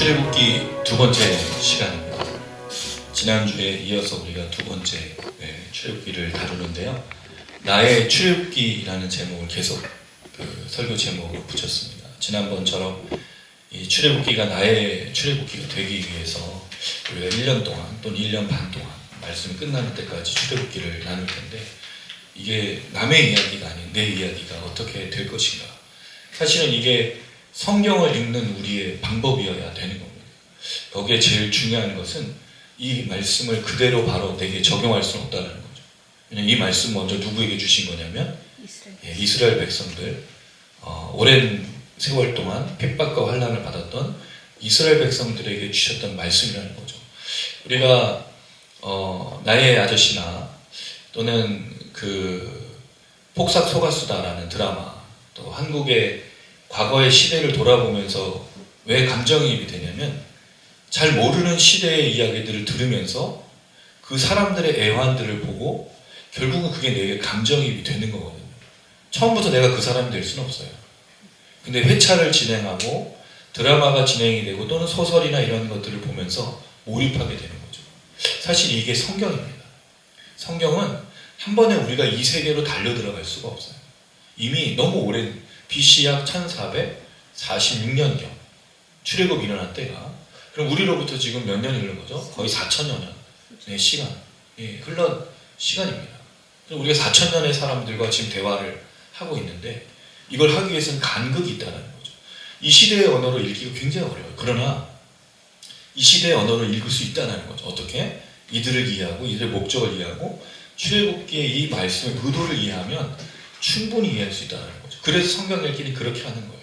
출애굽기 두 번째 시간입니다. 지난주에 이어서 우리가 두 번째 출애굽기를 다루는데요. 나의 출애굽기라는 제목을 계속 설교 제목으로 붙였습니다. 지난번처럼 이 출애굽기가 나의 출애굽기가 되기 위해서 우리가 1년 동안 또는 1년 반 동안 말씀이 끝나는 때까지 출애굽기를 나눌 텐데, 이게 남의 이야기가 아닌 내 이야기가 어떻게 될 것인가. 사실은 이게 성경을 읽는 우리의 방법이어야 되는 겁니다. 여기에 제일 중요한 것은 이 말씀을 그대로 바로 내게 적용할 수는 없다는 거죠. 왜냐하면 이 말씀 먼저 누구에게 주신 거냐면 이스라엘 백성들, 오랜 세월 동안 핍박과 환난을 받았던 이스라엘 백성들에게 주셨던 말씀이라는 거죠. 우리가 나의 아저씨나 또는 그 폭삭 속았수다라는 드라마, 또 한국의 과거의 시대를 돌아보면서 왜 감정이입이 되냐면, 잘 모르는 시대의 이야기들을 들으면서 그 사람들의 애환들을 보고 결국은 그게 내게 감정이입이 되는 거거든요. 처음부터 내가 그 사람이 될 수는 없어요. 근데 회차를 진행하고 드라마가 진행이 되고 또는 소설이나 이런 것들을 보면서 몰입하게 되는 거죠. 사실 이게 성경입니다. 성경은 한 번에 우리가 이 세계로 달려 들어갈 수가 없어요. 이미 너무 오랜 BC 약 1446년경 출애굽이 일어난 때가, 그럼 우리로부터 지금 몇 년이 흐른 거죠? 거의 4천여년의 시간, 흘러 시간입니다. 우리가 4천년의 사람들과 지금 대화를 하고 있는데, 이걸 하기 위해서는 간극이 있다는 거죠. 이 시대의 언어를 읽기가 굉장히 어려워요. 그러나 이 시대의 언어를 읽을 수 있다는 거죠. 어떻게? 이들을 이해하고 이들의 목적을 이해하고 출애굽기의 이 말씀의 의도를 이해하면 충분히 이해할 수 있다는 거죠. 그래서 성경 읽기는 그렇게 하는 거예요.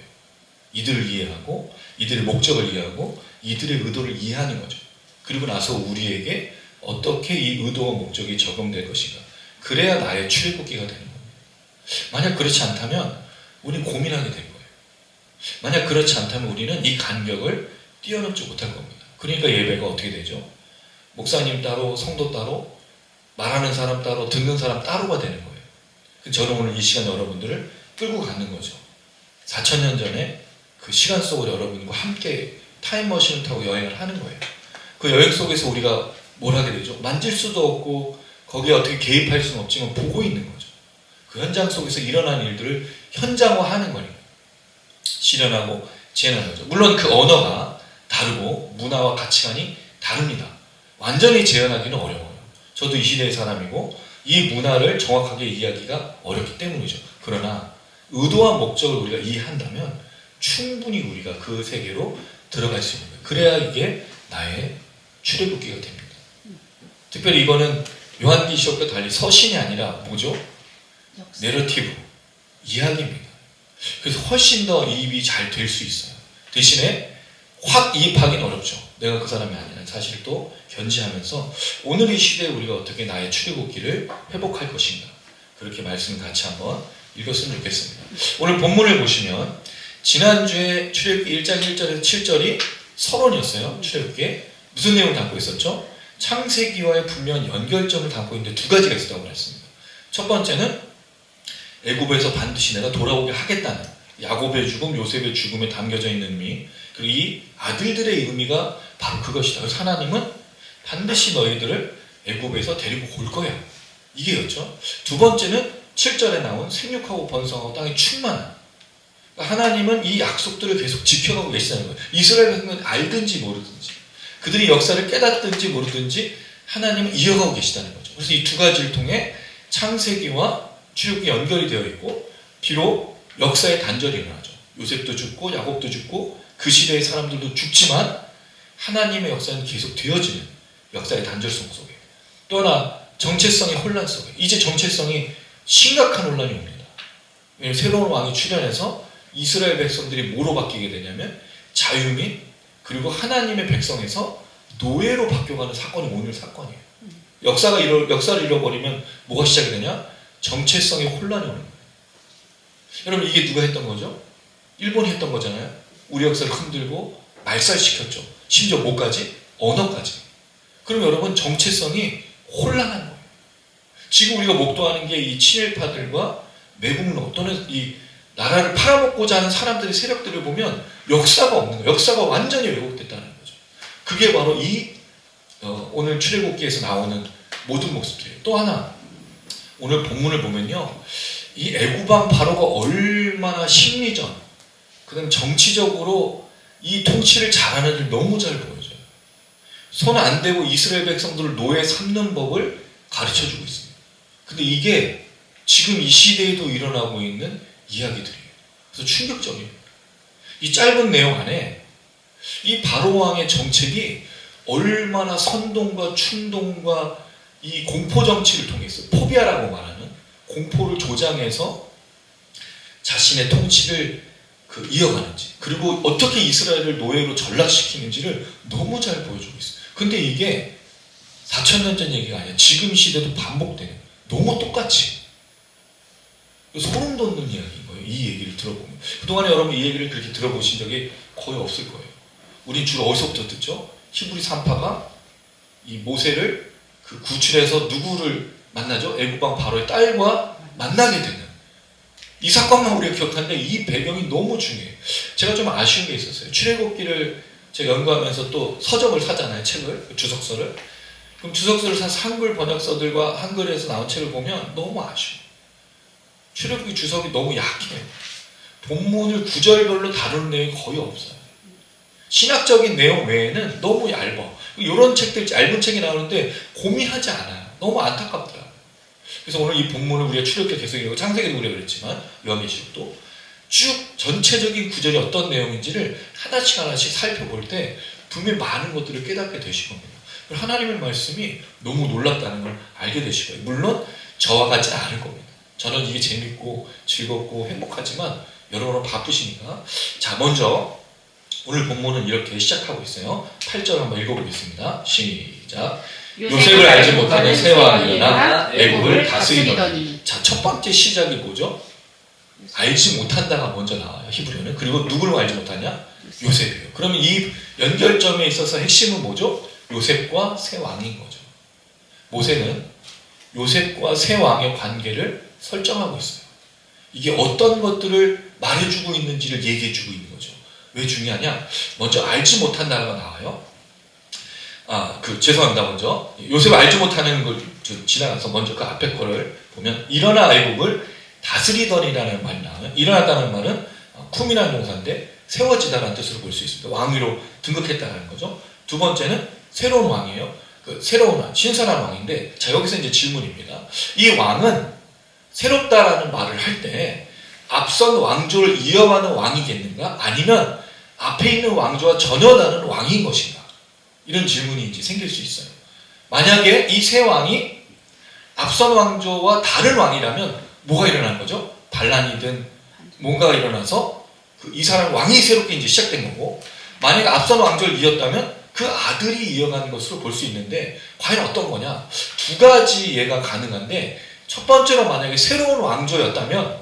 이들을 이해하고 이들의 목적을 이해하고 이들의 의도를 이해하는 거죠. 그리고 나서 우리에게 어떻게 이 의도와 목적이 적용될 것인가. 그래야 나의 출애굽기가 되는 겁니다. 만약 그렇지 않다면 우리는 고민하게 될 거예요. 만약 그렇지 않다면 우리는 이 간격을 뛰어넘지 못할 겁니다. 그러니까 예배가 어떻게 되죠? 목사님 따로, 성도 따로, 말하는 사람 따로, 듣는 사람 따로가 되는 거예요. 저는 오늘 이 시간 여러분들을 끌고 가는 거죠. 4천년 전에 그 시간 속으로 여러분과 함께 타임머신을 타고 여행을 하는 거예요. 그 여행 속에서 우리가 뭘 하게 되죠? 만질 수도 없고 거기에 어떻게 개입할 수는 없지만 보고 있는 거죠. 그 현장 속에서 일어난 일들을 현장화하는 거니까 실현하고 재현하는 거죠. 물론 그 언어가 다르고 문화와 가치관이 다릅니다. 완전히 재현하기는 어려워요. 저도 이 시대의 사람이고 이 문화를 정확하게 이해하기가 어렵기 때문이죠. 그러나 의도와 목적을 우리가 이해한다면 충분히 우리가 그 세계로 들어갈 수 있는 거예요. 그래야 이게 나의 출애굽기가 됩니다. 특별히 이거는 요한계시록과 달리 서신이 아니라 뭐죠? 내러티브, 이야기입니다. 그래서 훨씬 더 이입이 잘 될 수 있어요. 대신에 확 이입하기는 어렵죠. 내가 그 사람이 아니라는 사실을 또 견지하면서 오늘 이 시대에 우리가 어떻게 나의 출애굽기를 회복할 것인가, 그렇게 말씀을 같이 한번 읽었으면 좋겠습니다. 오늘 본문을 보시면 지난주에 출애굽기 1장 1절에서 7절이 서론이었어요. 출애굽기에 무슨 내용을 담고 있었죠? 창세기와의 분명한 연결점을 담고 있는데 두 가지가 있었다고 말했습니다. 첫 번째는 애굽에서 반드시 내가 돌아오게 하겠다는 야곱의 죽음, 요셉의 죽음에 담겨져 있는 의미, 그리고 이 아들들의 의미가 바로 그것이다. 그래서 하나님은 반드시 너희들을 애굽에서 데리고 올 거야, 이게였죠. 두 번째는 7절에 나온 생육하고 번성하고 땅에 충만한, 하나님은 이 약속들을 계속 지켜가고 계시다는 거예요. 이스라엘 백성은 알든지 모르든지, 그들이 역사를 깨닫든지 모르든지 하나님은 이어가고 계시다는 거죠. 그래서 이 두 가지를 통해 창세기와 출애굽기 연결이 되어 있고, 비록 역사의 단절이 일어나죠. 요셉도 죽고 야곱도 죽고 그 시대의 사람들도 죽지만 하나님의 역사는 계속 되어지는 역사의 단절성 속에, 또 하나 정체성의 혼란 속에, 이제 정체성이 심각한 혼란이 옵니다. 왜냐하면 새로운 왕이 출현해서 이스라엘 백성들이 뭐로 바뀌게 되냐면 자유 및 그리고 하나님의 백성에서 노예로 바뀌어가는 사건이 오늘 사건이에요. 역사를 잃어버리면 뭐가 시작이 되냐? 정체성의 혼란이 오는 거예요. 여러분, 이게 누가 했던 거죠? 일본이 했던 거잖아요. 우리 역사를 흔들고 말살시켰죠. 심지어 뭐까지? 언어까지. 그럼 여러분, 정체성이 혼란한 거예요. 지금 우리가 목도하는 게 이 친일파들과 매국노 또는 이 나라를 팔아먹고자 하는 사람들의 세력들을 보면 역사가 없는 거예요. 역사가 완전히 왜곡됐다는 거예요. 그게 바로 이 오늘 출애굽기에서 나오는 모든 모습들이에요. 또 하나 오늘 본문을 보면요, 이 애굽왕 바로가 얼마나 심리전, 그다음 정치적으로 이 통치를 잘하는지 너무 잘 보여줘요. 손 안 대고 이스라엘 백성들을 노예 삼는 법을 가르쳐주고 있습니다. 근데 이게 지금 이 시대에도 일어나고 있는 이야기들이에요. 그래서 충격적이에요. 이 짧은 내용 안에 이 바로 왕의 정책이 얼마나 선동과 충동과 이 공포 정치를 통해서 포비아라고 말하는 공포를 조장해서 자신의 통치를 이어가는지, 그리고 어떻게 이스라엘을 노예로 전락시키는지를 너무 잘 보여주고 있어요. 근데 이게 4,000년 전 얘기가 아니야. 지금 시대도 반복되는, 너무 똑같이 소름 돋는 이야기인 거예요. 이 얘기를 들어보면. 그동안에 여러분 이 얘기를 그렇게 들어보신 적이 거의 없을 거예요. 우린 주로 어디서부터 듣죠? 히브리 산파가 이 모세를 구출해서 누구를 만나죠? 애굽왕 바로의 딸과 만나게 되는 이 사건만 우리가 기억하는데 이 배경이 너무 중요해요. 제가 좀 아쉬운 게 있었어요. 출애굽기를 제가 연구하면서 또 서적을 사잖아요. 책을, 주석서를. 그럼 주석서를 사서 한글 번역서들과 한글에서 나온 책을 보면 너무 아쉬워요. 출애굽기 주석이 너무 약해요. 본문을 구절별로 다루는 내용이 거의 없어요. 신학적인 내용 외에는 너무 얇아. 이런 책들, 얇은 책이 나오는데 고민하지 않아요. 너무 안타깝더라고요. 그래서 오늘 이 본문을 우리가 출애굽기 계속 읽고 창세기도 우리가 그랬지만 요한계시록도 쭉 전체적인 구절이 어떤 내용인지를 하나씩 살펴볼 때 분명히 많은 것들을 깨닫게 되실 겁니다. 하나님의 말씀이 너무 놀랍다는 걸 알게 되실 거예요. 물론 저와 같지 않을 겁니다. 저는 이게 재밌고 즐겁고 행복하지만 여러분은 바쁘시니까. 자, 먼저 오늘 본문은 이렇게 시작하고 있어요. 8절 한번 읽어보겠습니다. 시작. 요셉을 알지 못하는 새 왕이 일어나 애굽을 다스리더니. 자, 첫 번째 시작이 뭐죠? 알지 못한다가 먼저 나와요. 히브리어는. 그리고 누구를 알지 못하냐? 요셉이에요. 그러면 이 연결점에 있어서 핵심은 뭐죠? 요셉과 새 왕인 거죠. 모세는 요셉과 새 왕의 관계를 설정하고 있어요. 이게 어떤 것들을 말해주고 있는지를 얘기해주고 있는 거죠. 왜 중요하냐? 먼저 알지 못한다가 나와요. 죄송합니다. 먼저 요셉을 알지 못하는 걸 지나가서 먼저 그 앞에 거를 보면 일어나 애굽을 다스리더니라는 말이 나와요. 일어났다는 말은 쿰이라는 동사인데 세워지다라는 뜻으로 볼 수 있습니다. 왕위로 등극했다는 거죠. 두 번째는 새로운 왕이에요. 새로운 왕, 신선한 왕인데, 자, 여기서 이제 질문입니다. 이 왕은 새롭다라는 말을 할 때 앞선 왕조를 이어가는 왕이겠는가? 아니면 앞에 있는 왕조와 전혀 다른 왕인 것인가? 이런 질문이 이제 생길 수 있어요. 만약에 이 새 왕이 앞선 왕조와 다른 왕이라면 뭐가 일어나는 거죠? 반란이든 뭔가가 일어나서 이 사람 왕이 새롭게 이제 시작된 거고, 만약에 앞선 왕조를 이었다면 그 아들이 이어가는 것으로 볼 수 있는데, 과연 어떤 거냐? 두 가지 예가 가능한데, 첫 번째로 만약에 새로운 왕조였다면,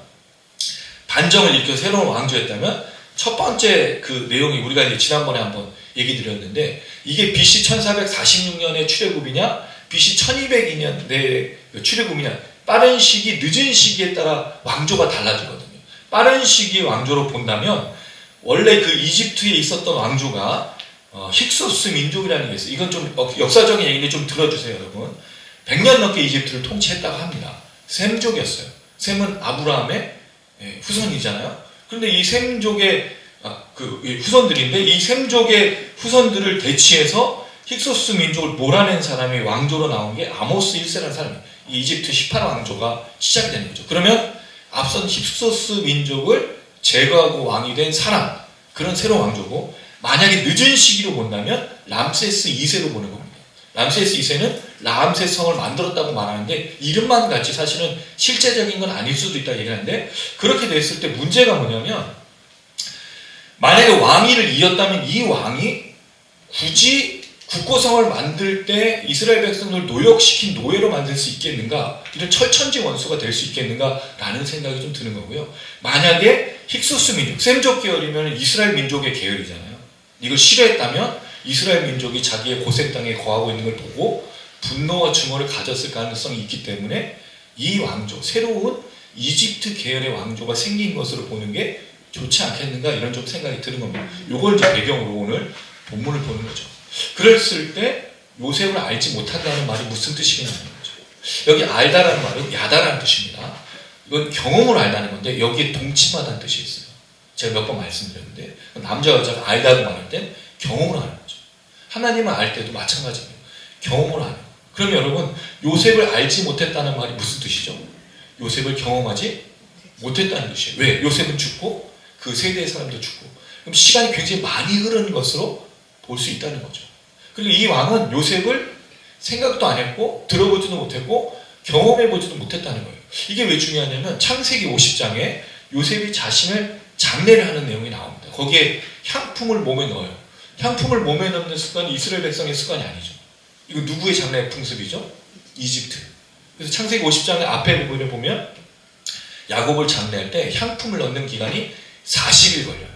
반정을 일으켜 새로운 왕조였다면, 첫 번째 그 내용이 우리가 이제 지난번에 한번 얘기 드렸는데, 이게 BC 1446년의 출애굽이냐, BC 1202년의 출애굽이냐, 빠른 시기, 늦은 시기에 따라 왕조가 달라지거든요. 빠른 시기의 왕조로 본다면, 원래 그 이집트에 있었던 왕조가 힉소스 민족이라는 게 있어요. 이건 좀 역사적인 얘기인데 좀 들어주세요, 여러분. 100년 넘게 이집트를 통치했다고 합니다. 셈족이었어요. 셈은 아브라함의 후손이잖아요. 그런데 이 셈족의 후손들인데, 이 셈족의 후손들을 대치해서 힉소스 민족을 몰아낸 사람이 왕조로 나온 게 아모스 1세라는 사람이에요. 이 이집트 18왕조가 시작이 되는 거죠. 그러면 앞선 힉소스 민족을 제거하고 왕이 된 사람, 그런 새로운 왕조고, 만약에 늦은 시기로 본다면 람세스 2세로 보는 겁니다. 람세스 2세는 라암세 성을 만들었다고 말하는데, 이름만 같이 사실은 실제적인 건 아닐 수도 있다고 얘기하는데, 그렇게 됐을 때 문제가 뭐냐면, 만약에 왕위를 이었다면 이 왕이 굳이 국고성을 만들 때 이스라엘 백성을 노역시킨 노예로 만들 수 있겠는가, 이런 철천지 원수가 될 수 있겠는가 라는 생각이 좀 드는 거고요. 만약에 힉소스 민족, 셈족 계열이면 이스라엘 민족의 계열이잖아요. 이걸 싫어했다면 이스라엘 민족이 자기의 고생 땅에 거하고 있는 걸 보고 분노와 증오를 가졌을 가능성이 있기 때문에 이 왕조, 새로운 이집트 계열의 왕조가 생긴 것으로 보는 게 좋지 않겠는가, 이런 좀 생각이 드는 겁니다. 요걸 이제 배경으로 오늘 본문을 보는 거죠. 그랬을 때 요셉을 알지 못한다는 말이 무슨 뜻이겠냐는 거죠. 여기 알다라는 말은 야다라는 뜻입니다. 이건 경험을 알다는 건데 여기에 동침하다는 뜻이 있어요. 제가 몇 번 말씀드렸는데 남자 여자가 알다고 말할 땐 경험을 하는 거죠. 하나님을 알 때도 마찬가지입니다. 경험을 하는 거예요. 그럼 여러분 요셉을 알지 못했다는 말이 무슨 뜻이죠? 요셉을 경험하지 못했다는 뜻이에요. 왜? 요셉은 죽고 그 세대의 사람도 죽고 그럼 시간이 굉장히 많이 흐르는 것으로 볼 수 있다는 거죠. 그리고 이 왕은 요셉을 생각도 안 했고 들어보지도 못했고 경험해보지도 못했다는 거예요. 이게 왜 중요하냐면 창세기 50장에 요셉이 자신을 장례를 하는 내용이 나옵니다. 거기에 향품을 몸에 넣어요. 향품을 몸에 넣는 습관이 이스라엘 백성의 습관이 아니죠. 이거 누구의 장례 풍습이죠? 이집트. 그래서 창세기 50장의 앞에 부분을 보면 야곱을 장례할 때 향품을 넣는 기간이 40일 걸려요.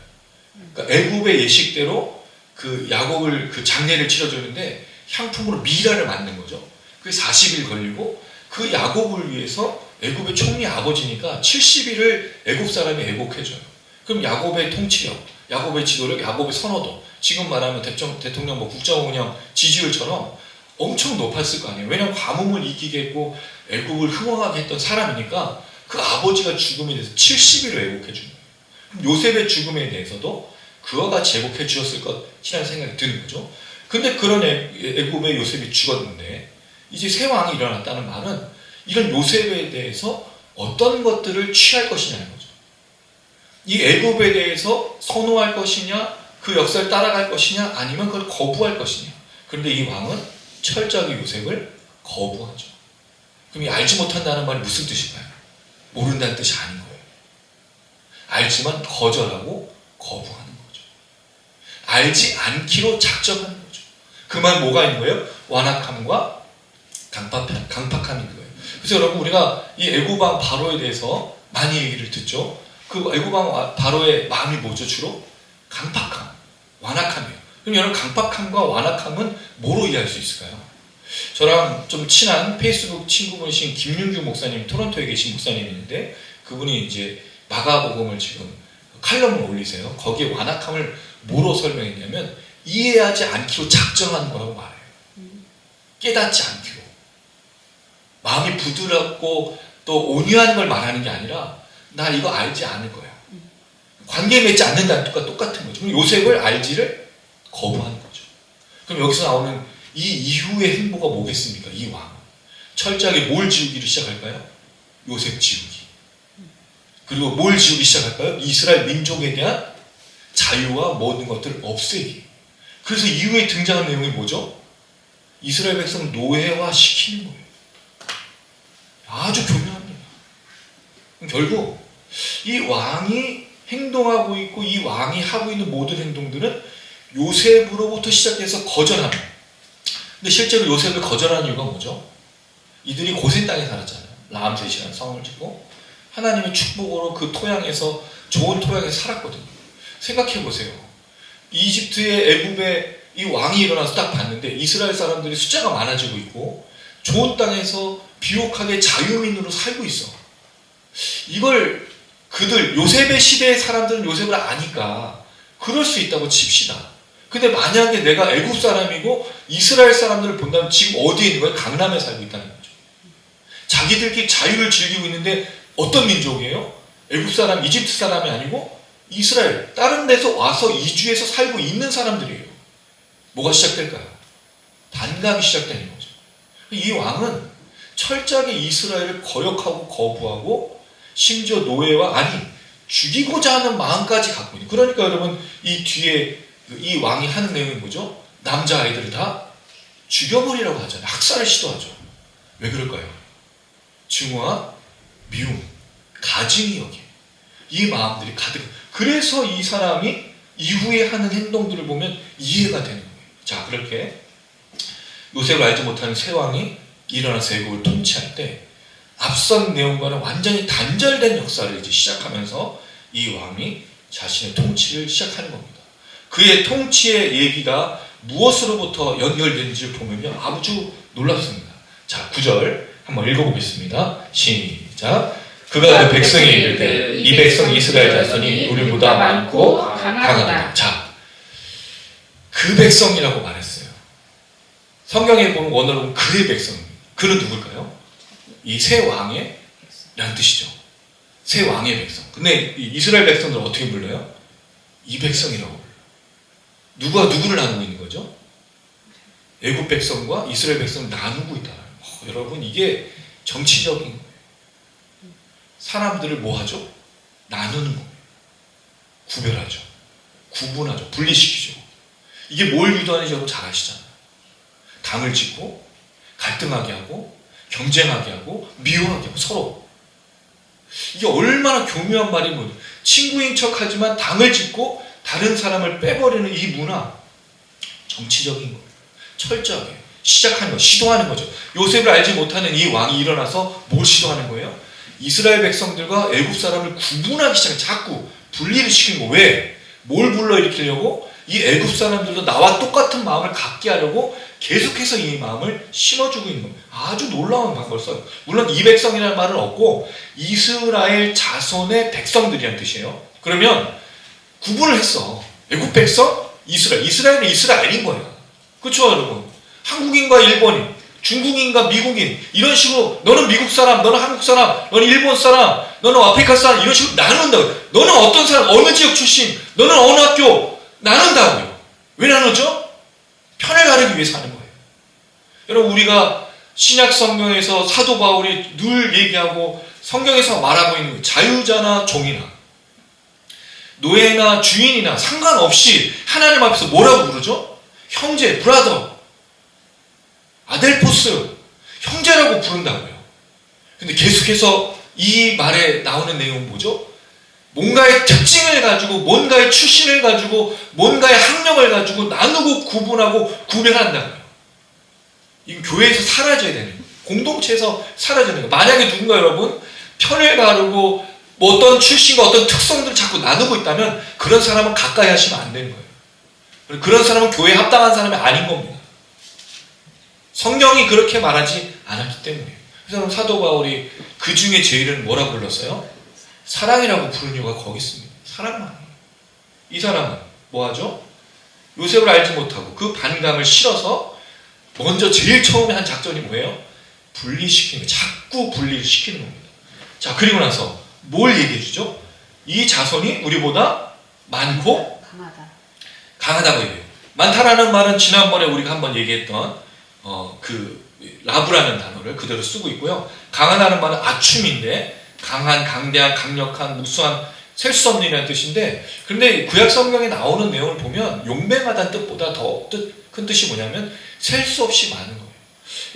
그러니까 애굽의 예식대로 그 야곱을 그 장례를 치러주는데 향품으로 미라를 만든 거죠. 그게 40일 걸리고 그 야곱을 위해서 애굽의 총리 아버지니까 70일을 애굽 사람이 애국해줘요. 그럼 야곱의 통치력, 야곱의 지도력, 야곱의 선호도 지금 말하면 대통령 뭐 국정운영 지지율처럼 엄청 높았을 거 아니에요. 왜냐하면 가뭄을 이기게 했고 애굽을 흥왕하게 했던 사람이니까 그 아버지가 죽음에 대해서 70일을 애국해 주는 거예요. 요셉의 죽음에 대해서도 그와 같이 애국해 주었을 것이라는 생각이 드는 거죠. 근데 그런 애굽의 요셉이 죽었는데 이제 새 왕이 일어났다는 말은 이런 요셉에 대해서 어떤 것들을 취할 것이냐는 거죠. 이 애굽에 대해서 선호할 것이냐, 그 역사를 따라갈 것이냐, 아니면 그걸 거부할 것이냐. 그런데 이 왕은 철저하게 요셉을 거부하죠. 그럼 이 알지 못한다는 말이 무슨 뜻일까요? 모른다는 뜻이 아닌 거예요. 알지만 거절하고 거부하는 거죠. 알지 않기로 작정하는 거죠. 그 말 뭐가 있는 거예요? 완악함과 강팍함인 거예요. 그래서 여러분 우리가 이 애굽왕 바로에 대해서 많이 얘기를 듣죠. 그 애굽왕 바로의 마음이 뭐죠? 주로 강팍함, 완악함이에요. 그럼 여러분 강팍함과 완악함은 뭐로 이해할 수 있을까요? 저랑 좀 친한 페이스북 친구분이신 김윤규 목사님, 토론토에 계신 목사님인데 그분이 이제 마가복음을 지금 칼럼을 올리세요. 거기에 완악함을 뭐로 설명했냐면 이해하지 않기로 작정하는 거라고 말해요. 깨닫지 않기로. 마음이 부드럽고 또 온유한 걸 말하는 게 아니라 나 이거 알지 않을 거야. 관계 맺지 않는다는 똑같은 거죠. 그럼 요셉을 알지를 거부하는 거죠. 그럼 여기서 나오는 이 이후의 행보가 뭐겠습니까? 이 왕은 철저하게 뭘 지우기를 시작할까요? 요셉 지우기. 그리고 뭘 지우기 시작할까요? 이스라엘 민족에 대한 자유와 모든 것들을 없애기. 그래서 이후에 등장한 내용이 뭐죠? 이스라엘 백성 노예화 시키는 거예요. 아주 교묘합니다. 결국 이 왕이 행동하고 있고 이 왕이 하고 있는 모든 행동들은 요셉으로부터 시작해서 거절하는. 근데 실제로 요셉을 거절하는 이유가 뭐죠? 이들이 고센 땅에 살았잖아요. 라암셋이라는 성을 짓고 하나님의 축복으로 그 토양에서 좋은 토양에서 살았거든요. 생각해 보세요. 이집트의 애굽의 이 왕이 일어나서 딱 봤는데 이스라엘 사람들이 숫자가 많아지고 있고 좋은 땅에서 비옥하게 자유민으로 살고 있어. 이걸 그들 요셉의 시대의 사람들은 요셉을 아니까 그럴 수 있다고 칩시다. 근데 만약에 내가 애굽 사람이고 이스라엘 사람들을 본다면 지금 어디에 있는 거예요? 강남에 살고 있다는 거죠. 자기들끼리 자유를 즐기고 있는데 어떤 민족이에요? 애굽 사람, 이집트 사람이 아니고 이스라엘, 다른 데서 와서 이주해서 살고 있는 사람들이에요. 뭐가 시작될까요? 반감이 시작되는 거죠. 이 왕은 철저하게 이스라엘을 거역하고 거부하고 심지어 노예와 아니 죽이고자 하는 마음까지 갖고 있는. 그러니까 여러분 이 뒤에 이 왕이 하는 내용이 뭐죠? 남자아이들을 다 죽여버리라고 하잖아요. 학살을 시도하죠. 왜 그럴까요? 증오와 미움, 가증이 여기에 이 마음들이 가득. 그래서 이 사람이 이후에 하는 행동들을 보면 이해가 되는 거예요. 자, 그렇게 요셉을 알지 못하는 새 왕이 일어나서 애국을 통치할 때 앞선 내용과는 완전히 단절된 역사를 이제 시작하면서 이 왕이 자신의 통치를 시작하는 겁니다. 그의 통치의 얘기가 무엇으로부터 연결되는지를 보면요, 아주 놀랍습니다. 자, 9절 한번 읽어보겠습니다. 시작. 그가 그 백성에 이르되 이 백성 이스라엘 자손이 우리보다 많고 강하다. 자, 그 백성이라고 말했어요. 성경에 보면 원어로 보면 그의 백성입니다. 그는 누굴까요? 이 새 왕의 라는 뜻이죠. 새 왕의 백성. 근데 이 이스라엘 백성들을 어떻게 불러요? 이 백성이라고 불러요. 누가 누구를 나누고 있는 거죠? 애굽 백성과 이스라엘 백성을 나누고 있다. 여러분, 이게 정치적인 거예요. 사람들을 뭐 하죠? 나누는 거예요. 구별하죠. 구분하죠. 분리시키죠. 이게 뭘 유도하는지 여러분 잘 아시잖아요. 당을 짓고 갈등하게 하고 경쟁하게 하고 미워하게 하고 서로. 이게 얼마나 교묘한 말이 뭐예요. 친구인 척하지만 당을 짓고 다른 사람을 빼버리는 이 문화. 정치적인 거예요. 철저하게 시작하는 거, 시도하는 거죠. 요셉을 알지 못하는 이 왕이 일어나서 뭘 시도하는 거예요? 이스라엘 백성들과 애굽 사람을 구분하기 시작해. 자꾸 분리를 시키는 거. 왜? 뭘 불러일으키려고? 이 애굽 사람들도 나와 똑같은 마음을 갖게 하려고 계속해서 이 마음을 심어주고 있는 겁니다. 아주 놀라운 방법을 써요. 물론 이 백성이라는 말은 없고 이스라엘 자손의 백성들이라는 뜻이에요. 그러면 구분을 했어. 애굽 백성, 이스라엘. 이스라엘은 이스라엘인 거야. 그렇죠, 여러분? 한국인과 일본인, 중국인과 미국인, 이런 식으로 너는 미국 사람, 너는 한국 사람, 너는 일본 사람, 너는 아프리카 사람, 이런 식으로 나눈다고요. 너는 어떤 사람, 어느 지역 출신, 너는 어느 학교, 나눈다고요. 왜 나누죠? 편을 가르기 위해서 하는 거예요. 여러분, 우리가 신약 성경에서 사도 바울이 늘 얘기하고 성경에서 말하고 있는 자유자나 종이나 노예나 주인이나 상관없이 하나님 앞에서 뭐라고 부르죠? 형제, 브라더, 아델포스, 형제라고 부른다고요. 근데 계속해서 이 말에 나오는 내용은 뭐죠? 뭔가의 특징을 가지고, 뭔가의 출신을 가지고, 뭔가의 학력을 가지고 나누고 구분하고 구별한다고요. 이거 교회에서 사라져야 되는 거예요. 공동체에서 사라지는 거예요. 만약에 누군가 여러분 편을 가르고 뭐 어떤 출신과 어떤 특성들을 자꾸 나누고 있다면 그런 사람은 가까이 하시면 안 되는 거예요. 그런 사람은 교회에 합당한 사람이 아닌 겁니다. 성경이 그렇게 말하지 않았기 때문이에요. 그래서 사도 바울이 그 중에 제일은 뭐라고 불렀어요? 사랑이라고 부른 이유가 거기 있습니다. 사랑만. 이 사람은 뭐하죠? 요셉을 알지 못하고 그 반감을 실어서 먼저 제일 처음에 한 작전이 뭐예요? 분리시키는 거예요. 자꾸 분리를 시키는 겁니다. 자, 그리고 나서 뭘 얘기해 주죠? 이 자손이 우리보다 많고 강하다고 얘기해요. 많다라는 말은 지난번에 우리가 한번 얘기했던 라브라는 단어를 그대로 쓰고 있고요. 강하다는 말은 아춤인데 강한, 강대한, 강력한, 무수한, 셀 수 없는 이라는 뜻인데, 그런데 구약 성경에 나오는 내용을 보면 용맹하다는 뜻보다 더 큰 뜻이 뭐냐면 셀 수 없이 많은 거예요.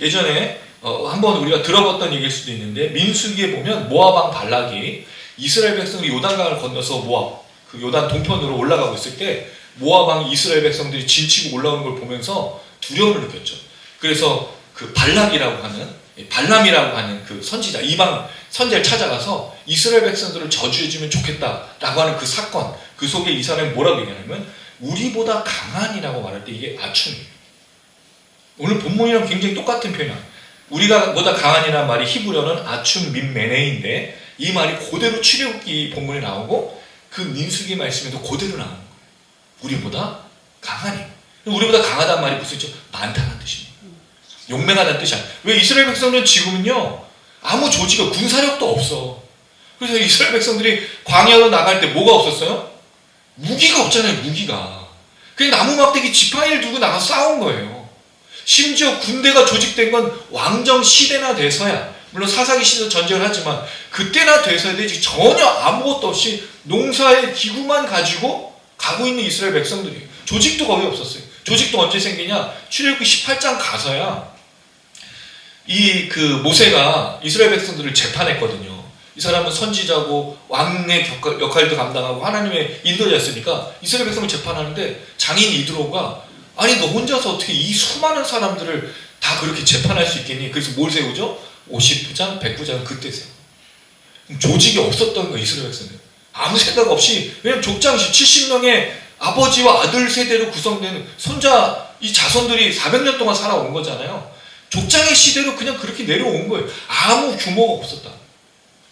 예전에 한번 우리가 들어봤던 얘기일 수도 있는데 민수기에 보면 모압 왕 발락이 이스라엘 백성들이 요단강을 건너서 모압, 그 요단 동편으로 올라가고 있을 때 모압 왕 이스라엘 백성들이 진치고 올라오는 걸 보면서 두려움을 느꼈죠. 그래서 그 발락이라고 하는, 발람이라고 하는 그 선지자, 이방 선지자를 찾아가서 이스라엘 백성들을 저주해주면 좋겠다라고 하는 그 사건, 그 속에 이 사람이 뭐라고 얘기하냐면 우리보다 강한이라고 말할 때 이게 아춤이에요. 오늘 본문이랑 굉장히 똑같은 표현이에요. 우리가 보다 강한이라는 말이 히브리어는 아춤 민 메네인데 이 말이 그대로 출애굽기 본문에 나오고 그 민수기 말씀에도 그대로 나오는 거예요. 우리보다 강하니. 우리보다 강하다는 말이 무슨 뜻이죠? 많다는 뜻입니다. 용맹하다는 뜻이 아니에요. 왜 이스라엘 백성들은 지금은요 아무 조직과 군사력도 없어. 그래서 이스라엘 백성들이 광야로 나갈 때 뭐가 없었어요? 무기가 없잖아요. 무기가. 그냥 나무 막대기 지팡이를 두고 나가 싸운 거예요. 심지어 군대가 조직된 건 왕정 시대나 돼서야, 물론 사사기 시대도 전쟁을 하지만 그때나 돼서야 되지, 전혀 아무것도 없이 농사의 기구만 가지고 가고 있는 이스라엘 백성들이에요. 조직도 거의 없었어요. 조직도 언제 생기냐? 출애굽기 18장 가서야 이 모세가 이스라엘 백성들을 재판했거든요. 이 사람은 선지자고 왕의 역할도 감당하고 하나님의 인도자였으니까 이스라엘 백성을 재판하는데 장인 이드로가 아니 너 혼자서 어떻게 이 수많은 사람들을 다 그렇게 재판할 수 있겠니? 그래서 뭘 세우죠? 50부장, 100부장은 그때 세워. 조직이 없었던 거예요. 이스라엘 백성들. 아무 생각 없이, 왜냐면 족장시 70명의 아버지와 아들 세대로 구성된 손자, 이 자손들이 400년 동안 살아온 거잖아요. 족장의 시대로 그냥 그렇게 내려온 거예요. 아무 규모가 없었다.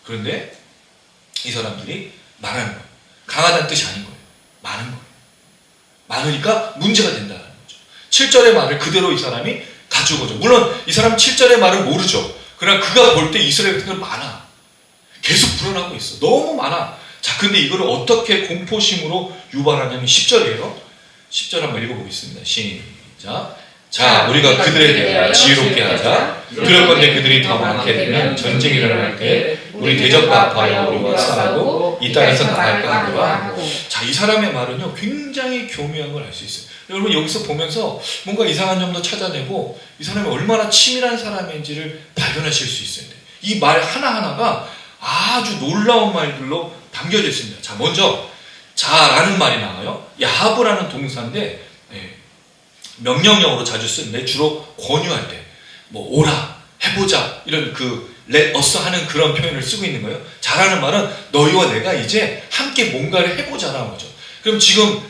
그런데 이 사람들이 말하는 거예요. 강하다는 뜻이 아닌 거예요. 많은 거예요. 많으니까 문제가 된다는 거죠. 7절의 말을 그대로 이 사람이 아주 거죠. 물론 이 사람 7절의 말은 모르죠. 그러나 그가 볼 때 이스라엘 백성들 많아. 계속 불어나고 있어. 너무 많아. 자, 근데 이거를 어떻게 공포심으로 유발하냐면 10절이에요. 10절 한번 읽어보겠습니다. 시작. 자, 우리가 그들에 대하여 지혜롭게 하자. 그럴건대 그들이 더 많게 되면 전쟁이 일어날 때 우리 대적과 합하여 우리와 싸우고 이 땅에서 나갈까 하노라. 자, 이 사람의 말은요 굉장히 교묘한 걸 알 수 있어요. 여러분 여기서 보면서 뭔가 이상한 점도 찾아내고 이 사람이 얼마나 치밀한 사람인지를 발견하실 수 있어요. 이 말 하나하나가 아주 놀라운 말들로 담겨져 있습니다. 자, 먼저 자라는 말이 나와요. 야하브라는 동사인데 명령형으로 자주 쓰는데 주로 권유할 때 뭐 오라, 해보자 이런 그 let us 하는 그런 표현을 쓰고 있는 거예요. 자라는 말은 너희와 내가 이제 함께 뭔가를 해보자라는 거죠. 그럼 지금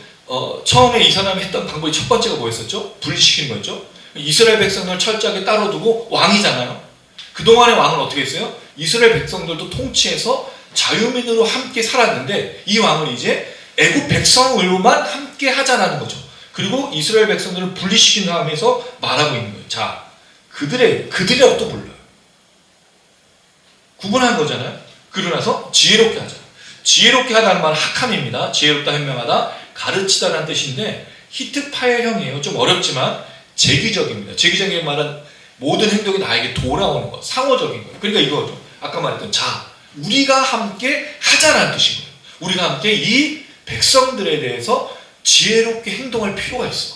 처음에 이 사람이 했던 방법이 첫 번째가 뭐였었죠? 분리시키는 거였죠. 이스라엘 백성을 철저하게 따로 두고 왕이잖아요. 그동안의 왕은 어떻게 했어요? 이스라엘 백성들도 통치해서 자유민으로 함께 살았는데 이 왕은 이제 애국 백성으로만 함께 하자라는 거죠. 그리고 이스라엘 백성들을 분리시킨 다음에서 말하고 있는 거예요. 자, 그들이라고 또 불러요. 구분한 거잖아요. 그러나서 지혜롭게 하자. 지혜롭게 하다는 말은 하캄입니다. 지혜롭다, 현명하다, 가르치다라는 뜻인데 히트 파일형이에요. 좀 어렵지만 제기적입니다. 제기적인 말은 모든 행동이 나에게 돌아오는 것, 상호적인 거예요. 그러니까 이거죠. 아까 말했던 자, 우리가 함께 하자라는 뜻인 거예요. 우리가 함께 이 백성들에 대해서 지혜롭게 행동할 필요가 있어.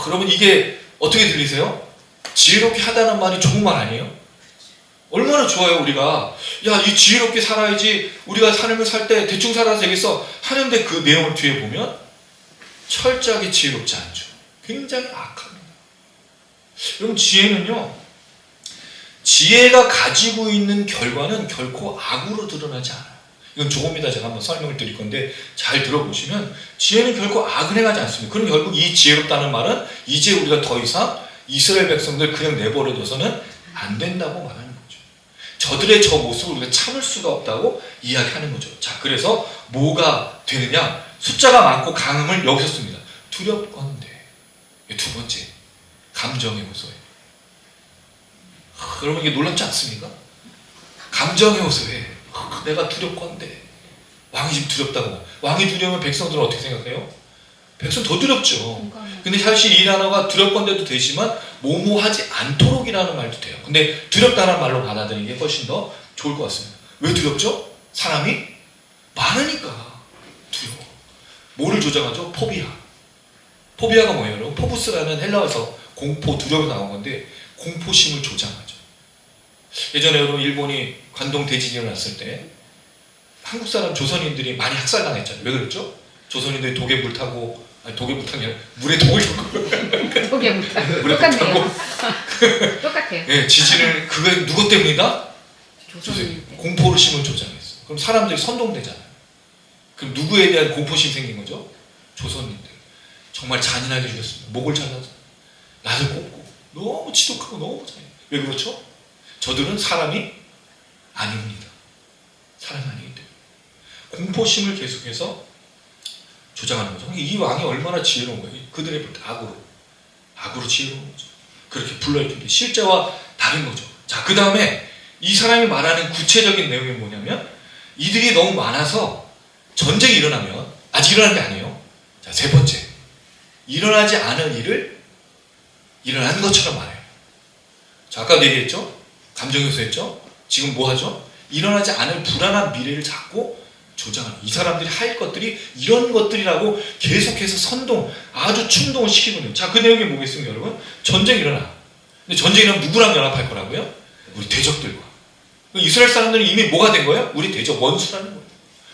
여러분 이게 어떻게 들리세요? 지혜롭게 하다는 말이 좋은 말 아니에요? 얼마나 좋아요. 우리가 야, 이 지혜롭게 살아야지 우리가 삶을 살 때 대충 살아도 되겠어 하는데 그 내용을 뒤에 보면 철저하게 지혜롭지 않죠. 굉장히 악합니다. 여러분 지혜는요, 지혜가 가지고 있는 결과는 결코 악으로 드러나지 않아요. 이건 조금 이따 제가 한번 설명을 드릴 건데 잘 들어보시면 지혜는 결코 악을 행하지 않습니다. 그럼 결국 이 지혜롭다는 말은 이제 우리가 더 이상 이스라엘 백성들 그냥 내버려둬서는 안 된다고 말하는 거죠. 저들의 저 모습을 우리가 참을 수가 없다고 이야기하는 거죠. 자, 그래서 뭐가 되느냐? 숫자가 많고 강함을 여기서 씁니다. 두렵건대. 두 번째, 감정의 호소예요. 여러분 이게 놀랍지 않습니까? 감정의 호소해. 내가 두렵건대. 왕이 지금 두렵다고. 왕이 두려우면 백성들은 어떻게 생각해요? 백성 더 두렵죠. 근데 사실 이 단어가 두렵건대도 되지만 모모하지 않도록이라는 말도 돼요. 근데 두렵다는 말로 받아들이는 게 훨씬 더 좋을 것 같습니다. 왜 두렵죠? 사람이 많으니까 두려워. 뭐를 조장하죠? 포비아. 포비아가 뭐예요? 여러분? 포부스라는 헬라어에서 공포, 두려움이 나온 건데 공포심을 조장하죠. 예전에 여러분 일본이 관동 대지진이 났을 때 한국 사람 조선인들이 많이 학살당했잖아요. 왜 그랬죠? 조선인들이 독에 물 타고, 아니 독에 물 탄 게 아니라 물에 독을 줬고 독에 물 타고 물에 똑같네요. 똑같아요. 예, 지진을 그게 누구 때문이다? 조선인들. 공포심을 조장했어. 그럼 사람들이 선동되잖아요. 그럼 누구에 대한 공포심 생긴 거죠? 조선인들. 정말 잔인하게 죽였습니다. 목을 잘라서 낫을 꽂고 너무 지독하고 너무 잔인해. 왜 그렇죠? 저들은 사람이 아닙니다. 사람이 아니기 때문에 공포심을 계속해서 조장하는 거죠. 이 왕이 얼마나 지혜로운 거예요. 그들의 볼 때 악으로 지혜로운 거죠. 그렇게 불러있는데 실제와 다른 거죠. 자, 그 다음에 이 사람이 말하는 구체적인 내용이 뭐냐면 이들이 너무 많아서 전쟁이 일어나면 아직 일어난 게 아니에요. 자, 세 번째, 일어나지 않은 일을 일어난 것처럼 말해요. 자, 아까 얘기했죠? 감정요소했죠? 지금 뭐 하죠? 일어나지 않을 불안한 미래를 자꾸 조장하는, 이 사람들이 할 것들이 이런 것들이라고 계속해서 선동, 아주 충동을 시키거든요. 자, 그 내용이 뭐겠습니까, 여러분? 전쟁이 일어나. 근데 전쟁이 일어나면 누구랑 연합할 거라고요? 우리 대적들과. 이스라엘 사람들은 이미 뭐가 된 거예요? 우리 대적, 원수라는 거예요.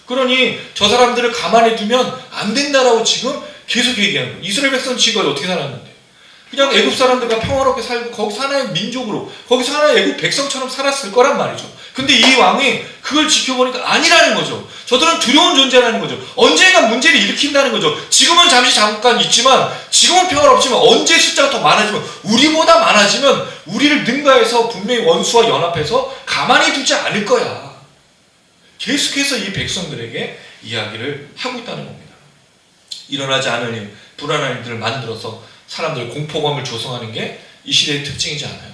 그러니 저 사람들을 가만히 두면 안 된다라고 지금 계속 얘기하는 거예요. 이스라엘 백성은 지금까지 어떻게 살았는데? 그냥 애굽 사람들과 평화롭게 살고 거기서 하나의 민족으로, 거기서 하나의 애굽 백성처럼 살았을 거란 말이죠. 근데 이 왕이 그걸 지켜보니까 아니라는 거죠. 저들은 두려운 존재라는 거죠. 언젠가 문제를 일으킨다는 거죠. 지금은 잠깐 있지만, 지금은 평화롭지만 언제 숫자가 더 많아지면, 우리보다 많아지면 우리를 능가해서 분명히 원수와 연합해서 가만히 두지 않을 거야. 계속해서 이 백성들에게 이야기를 하고 있다는 겁니다. 일어나지 않을 일, 불안한 일들을 만들어서 사람들 공포감을 조성하는 게 이 시대의 특징이지 않아요?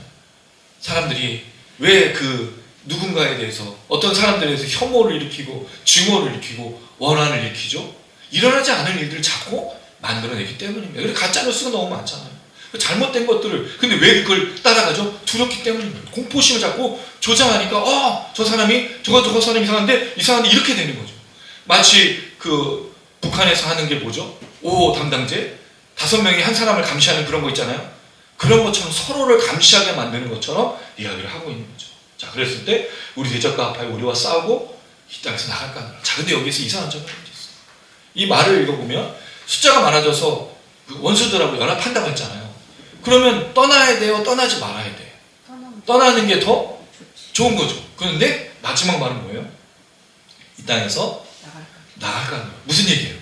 사람들이 왜 그 누군가에 대해서 어떤 사람들에 대해서 혐오를 일으키고 증오를 일으키고 원한을 일으키죠? 일어나지 않을 일들을 자꾸 만들어내기 때문입니다. 그래서 가짜뉴스가 너무 많잖아요. 잘못된 것들을 근데 왜 그걸 따라가죠? 두렵기 때문입니다. 공포심을 자꾸 조장하니까 저 사람이 저 사람이 이상한데 이렇게 되는 거죠. 마치 그 북한에서 하는 게 뭐죠? 5호 담당제 5명이 한 사람을 감시하는 그런 거 있잖아요. 그런 것처럼 서로를 감시하게 만드는 것처럼 이야기를 하고 있는 거죠. 자, 그랬을 때 우리 대적과 아파요. 우리와 싸우고 이 땅에서 나갈까 하느라. 자, 근데 여기서 이상한 점이 있어요. 이 말을 읽어보면 숫자가 많아져서 그 원수들하고 연합한다고 했잖아요. 그러면 떠나야 돼요? 떠나지 말아야 돼요? 떠나는 게 더 좋은 거죠. 그런데 마지막 말은 뭐예요? 이 땅에서 나갈까 하는 거예요. 무슨 얘기예요?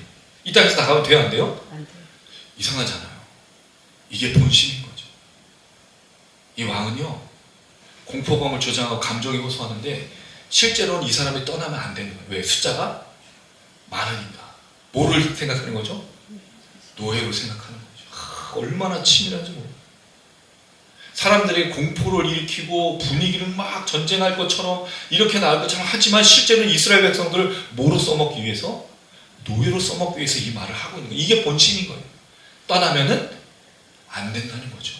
이 땅에서 나가면 돼요? 안 돼요? 안 돼요. 이상하잖아요. 이게 본심인 거죠. 이 왕은요, 공포감을 조장하고 감정이 호소하는데 실제로는 이 사람이 떠나면 안 되는 거예요. 왜? 숫자가 많으니까. 뭐를 생각하는 거죠? 노예로 생각하는 거죠. 얼마나 치밀한지 모르겠어요. 사람들이 공포를 일으키고 분위기를 막 전쟁할 것처럼 이렇게 나올 것처럼 하지만 실제로는 이스라엘 백성들을 뭐로 써먹기 위해서? 노예로 써먹기 위해서 이 말을 하고 있는 거예요. 이게 본심인 거예요. 떠나면은 안 된다는 거죠.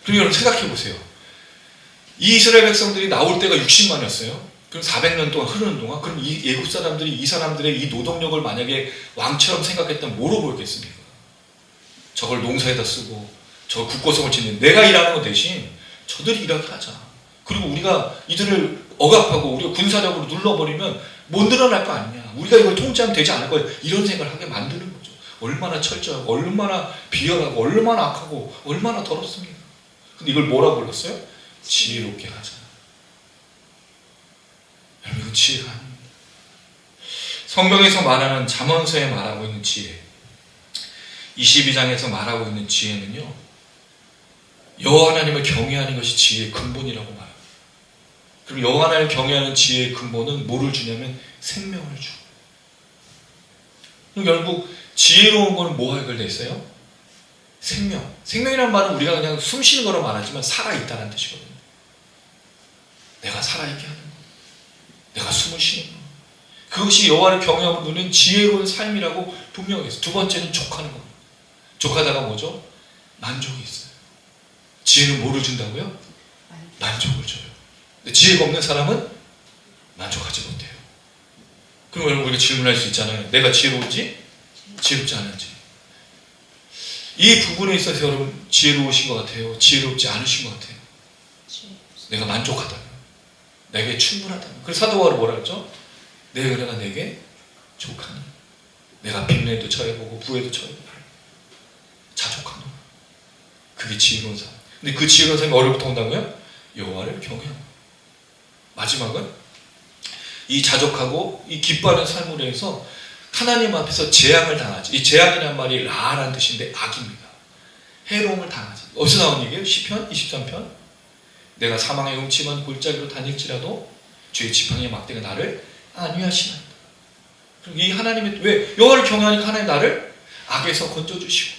그럼 여러분 생각해 보세요. 이 이스라엘 백성들이 나올 때가 60만이었어요. 그럼 400년 동안 흐르는 동안 그럼 이 애국 사람들이 이 사람들의 이 노동력을 만약에 왕처럼 생각했다면 뭐로 보였겠습니까? 저걸 농사에다 쓰고 저 국고성을 짓는 내가 일하는 것 대신 저들이 일하게 하자. 그리고 우리가 이들을 억압하고 우리가 군사력으로 눌러버리면 못 늘어날 거 아니냐. 우리가 이걸 통제하면 되지 않을 거야. 이런 생각을 하게 만드는 거죠. 얼마나 철저하고 얼마나 비열하고 얼마나 악하고 얼마나 더럽습니까? 근데 이걸 뭐라고 불렀어요? 지혜롭게 하자. 여러분 이거 지혜가 아닙니다. 성경에서 말하는 잠언서에 말하고 있는 지혜 22장에서 말하고 있는 지혜는요 여호와 하나님을 경외하는 것이 지혜의 근본이라고 말합니다. 그럼 여호와 하나님을 경외하는 지혜의 근본은 뭐를 주냐면 생명을 줘. 그럼 결국 지혜로운 거는 뭐가 연결되어 있어요? 생명. 생명이라는 말은 우리가 그냥 숨 쉬는 거로 말하지만 살아있다는 뜻이거든요. 내가 살아있게 하는 거. 내가 숨을 쉬는 거. 그것이 여호와를 경외함을 누리는 지혜로운 삶이라고 분명히 했어요. 두 번째는 족하는 겁니다. 족하다가 뭐죠? 만족이 있어요. 지혜는 뭐를 준다고요? 만족을 줘요. 근데 지혜가 없는 사람은 만족하지 못해요. 그럼 여러분 우리가 질문할 수 있잖아요. 내가 지혜로운지 지혜롭지 않은지. 이 부분에 있어서 여러분 지혜로우신 것 같아요? 지혜롭지 않으신 것 같아요? 내가 만족하다면 내게 충분하다면. 그래서 사도 바울은 뭐라 했죠? 내 은혜가 내게 족하니 내가 빈내도 처해보고 부에도 처해보고 자족하노라. 그게 지혜로운 삶. 근데 그 지혜로운 삶이 어디부터 온다고요? 여호와를 경외하고. 마지막은 이 자족하고 이 기뻐하는 삶으로 해서 하나님 앞에서 재앙을 당하지. 이 재앙이라는 말이 라라는 뜻인데 악입니다. 해로움을 당하지. 어디서 나온 얘기예요? 시편 23편. 내가 사망의 음침한 골짜기로 다닐지라도 주의 지팡이의 막대가 나를 안위하시나이다. 그럼 이 하나님의 왜 여호와를 경외하니까 하나님 나를 악에서 건져주시고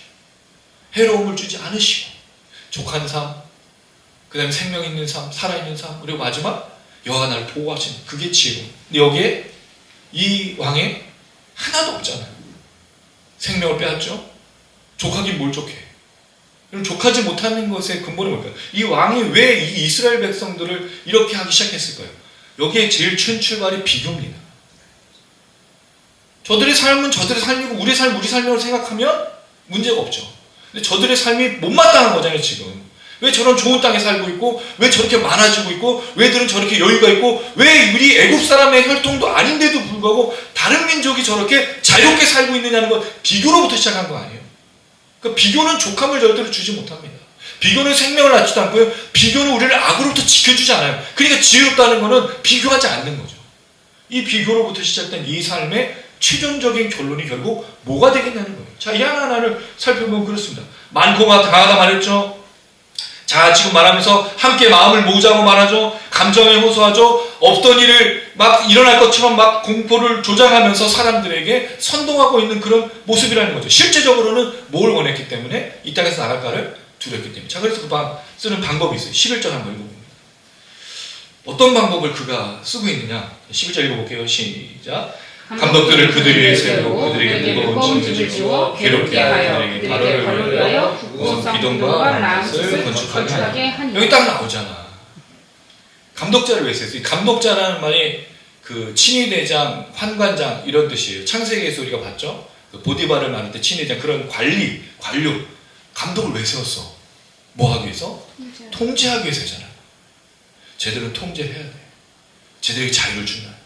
해로움을 주지 않으시고 족한 삶, 그 다음에 생명 있는 삶, 살아있는 삶, 그리고 마지막 여호와가 나를 보호하시는 그게 지혜로움. 근데 여기에 이 왕에 하나도 없잖아요. 생명을 빼앗죠. 족하긴 뭘 족해. 그럼 족하지 못하는 것의 근본이 뭘까요? 이 왕이 왜 이 이스라엘 백성들을 이렇게 하기 시작했을까요? 여기에 제일 큰 출발이 비교입니다. 저들의 삶은 저들의 삶이고 우리의 삶 우리 삶이라고 생각하면 문제가 없죠. 근데 저들의 삶이 못마땅한 거잖아요. 지금 왜 저런 좋은 땅에 살고 있고 왜 저렇게 많아지고 있고 왜 들은 저렇게 여유가 있고 왜 우리 애국 사람의 혈통도 아닌데도 불구하고 다른 민족이 저렇게 자유롭게 살고 있느냐는 건 비교로부터 시작한 거 아니에요. 그러니까 비교는 족함을 절대로 주지 못합니다. 비교는 생명을 낳지도 않고요. 비교는 우리를 악으로부터 지켜주지 않아요. 그러니까 지혜롭다는 것은 비교하지 않는 거죠. 이 비교로부터 시작된 이 삶의 최종적인 결론이 결국 뭐가 되겠냐는 거예요. 자, 이 하나하나를 살펴보면 그렇습니다. 많고 강하다 말했죠. 자, 지금 말하면서 함께 마음을 모으자고 말하죠. 감정에 호소하죠. 없던 일을 막 일어날 것처럼 막 공포를 조장하면서 사람들에게 선동하고 있는 그런 모습이라는 거죠. 실제적으로는 뭘 원했기 때문에 이 땅에서 나갈까를 두렵기 때문에. 자, 그래서 쓰는 방법이 있어요. 11절 한번 읽어봅니다. 어떤 방법을 그가 쓰고 있느냐. 11절 읽어볼게요. 시작. 감독들을 그들 위에 세우고 그들에게 무거운 짐을 지워 괴롭게 하여 그들에게 발을 위하여 구구성 기둥과 라암셋을 건축하게 하니. 여기 딱 나오잖아. 감독자를 왜 썼어요? 감독자라는 말이 그 친위대장, 환관장 이런 뜻이에요. 창세기에서 우리가 봤죠? 그 보디발을 말할 때 친위대장 그런 관료 감독을 왜 세웠어? 뭐 하기 위해서? 통제하기 위해서잖아. 제대로 통제해야 돼. 제대로 자유를 준다.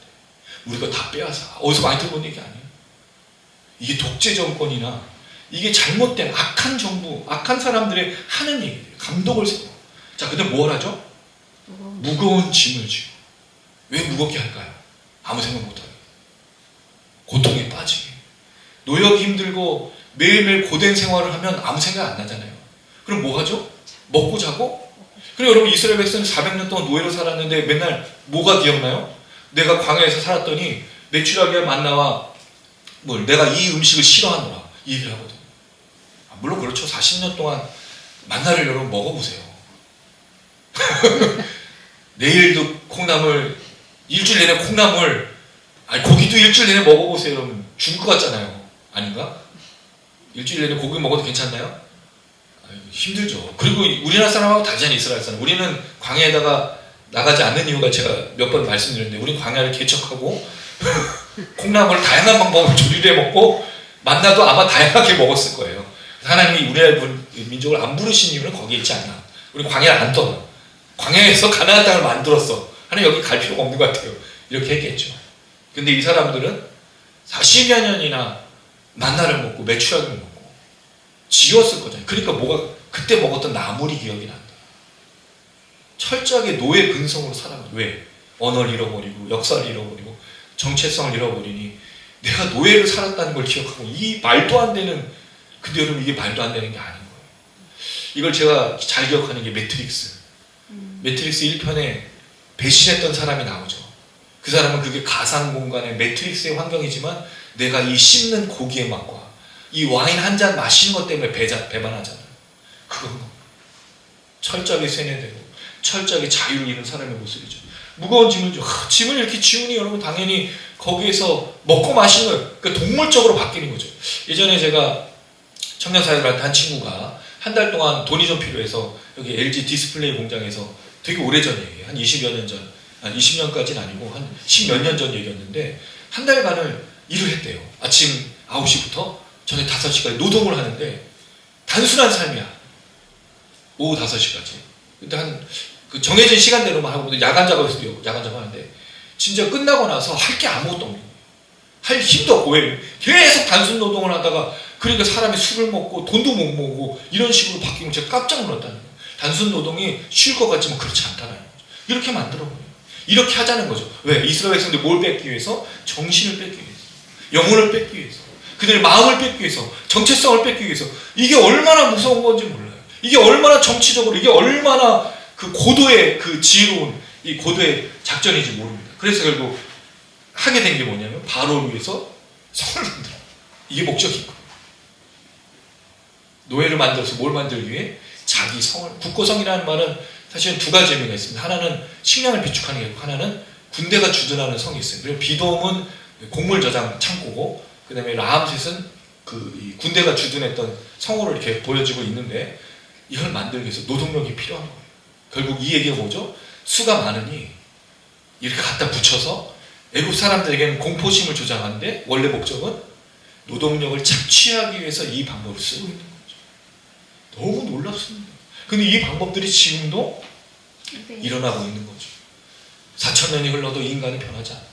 우리가 다 빼앗아. 어디서 많이 들어본 얘기 아니에요? 이게 독재 정권이나 이게 잘못된 악한 정부, 악한 사람들의 하는 얘기예요. 감독을 세워. 자, 근데 뭘 하죠? 무거운 짐을 지고. 왜 무겁게 할까요? 아무 생각 못하게. 고통에 빠지게. 노역이 힘들고 매일매일 고된 생활을 하면 아무 생각 안 나잖아요. 그럼 뭐 하죠? 먹고 자고? 그리고 여러분 이스라엘 백성은 400년 동안 노예로 살았는데 맨날 뭐가 기억나요? 내가 광야에서 살았더니 내 추락이야 만나와 내가 이 음식을 싫어하노라 이 얘기를 하거든요. 물론 그렇죠. 40년 동안 만나를 여러분 먹어보세요. 내일도 콩나물, 일주일 내내 콩나물, 아니 고기도 일주일 내내 먹어보세요. 여러분 죽을 것 같잖아요. 아닌가? 일주일 내내 고기 먹어도 괜찮나요? 아유, 힘들죠. 그리고 우리나라 사람하고 다르잖아요. 이스라엘 사람. 우리는 광야에다가 나가지 않는 이유가 제가 몇 번 말씀드렸는데 우리 광야를 개척하고 콩나물 다양한 방법으로 조리해 먹고 만나도 아마 다양하게 먹었을 거예요. 하나님이 우리나라 민족을 안 부르신 이유는 거기에 있지 않나. 우리 광야를 안 떠나. 광야에서 가나안 땅을 만들었어. 하나님 여기 갈 필요가 없는 것 같아요. 이렇게 했겠죠. 근데 이 사람들은 40여 년이나 만나를 먹고 메추라기를 먹고 지었을 거잖아요. 그러니까 그때 먹었던 나물이 기억이 난다. 철저하게 노예 근성으로 살아가죠. 왜? 언어를 잃어버리고 역사를 잃어버리고 정체성을 잃어버리니 내가 노예를 살았다는 걸 기억하고 이 말도 안 되는 근데 여러분 이게 말도 안 되는 게 아닌 거예요. 이걸 제가 잘 기억하는 게 매트릭스 1편에 배신했던 사람이 나오죠. 그 사람은 그게 가상 공간의 매트릭스의 환경이지만 내가 이 씹는 고기의 맛과 이 와인 한 잔 마시는 것 때문에 배반하잖아요. 그건 겁니다. 철저하게 세뇌되고 철저하게 자유를 잃은 사람의 모습이죠. 무거운 짐을 짐을 이렇게 지우니 여러분 당연히 거기에서 먹고 마시는 거예요. 그러니까 동물적으로 바뀌는 거죠. 예전에 제가 청년사회를 할 때 한 친구가 한 달 동안 돈이 좀 필요해서 여기 LG 디스플레이 공장에서 되게 오래전 얘기예요. 한 20여 년 전, 20년까지는 아니고 한 10몇 년 전 얘기였는데 한 달간을 일을 했대요. 아침 9시부터 저녁 5시까지 노동을 하는데 단순한 삶이야. 오후 5시까지. 근데 그 정해진 시간대로만 하고 야간 작업에서도 야간 작업하는데 진짜 끝나고 나서 할 게 아무것도 없는 거예요. 할 힘도 없고 왜 계속 단순 노동을 하다가 그러니까 사람이 술을 먹고 돈도 못 모으고 이런 식으로 바뀌면 제가 깜짝 놀랐다는 거예요. 단순 노동이 쉬울 것 같지만 그렇지 않다는 거죠. 이렇게 만들어버려요. 이렇게 하자는 거죠. 왜? 이스라엘 백성들 뭘 뺏기 위해서? 정신을 뺏기 위해서. 영혼을 뺏기 위해서. 그들의 마음을 뺏기 위해서. 정체성을 뺏기 위해서. 이게 얼마나 무서운 건지 몰라요. 이게 얼마나 정치적으로 이게 얼마나 그 고도의 그 지혜로운 이 고도의 작전인지 모릅니다. 그래서 결국 하게 된 게 뭐냐면 바로를 위해서 성을 만들어. 이게 목적인 거예요. 노예를 만들어서 뭘 만들기 위해? 자기 성을. 국고성이라는 말은 사실은 두 가지 의미가 있습니다. 하나는 식량을 비축하는 게 있고 하나는 군대가 주둔하는 성이 있어요. 그리고 비돔은 곡물 저장 창고고 그 다음에 라암셋은 이 군대가 주둔했던 성으로 이렇게 보여지고 있는데 이걸 만들기 위해서 노동력이 필요한 거예요. 결국 이 얘기가 뭐죠? 수가 많으니 이렇게 갖다 붙여서 애국 사람들에게는 공포심을 조장하는데 원래 목적은 노동력을 착취하기 위해서 이 방법을 쓰고 있는 거죠. 너무 놀랍습니다. 근데 이 방법들이 지금도 일어나고 있는 거죠. 4,000년이 흘러도 인간은 변하지 않아요.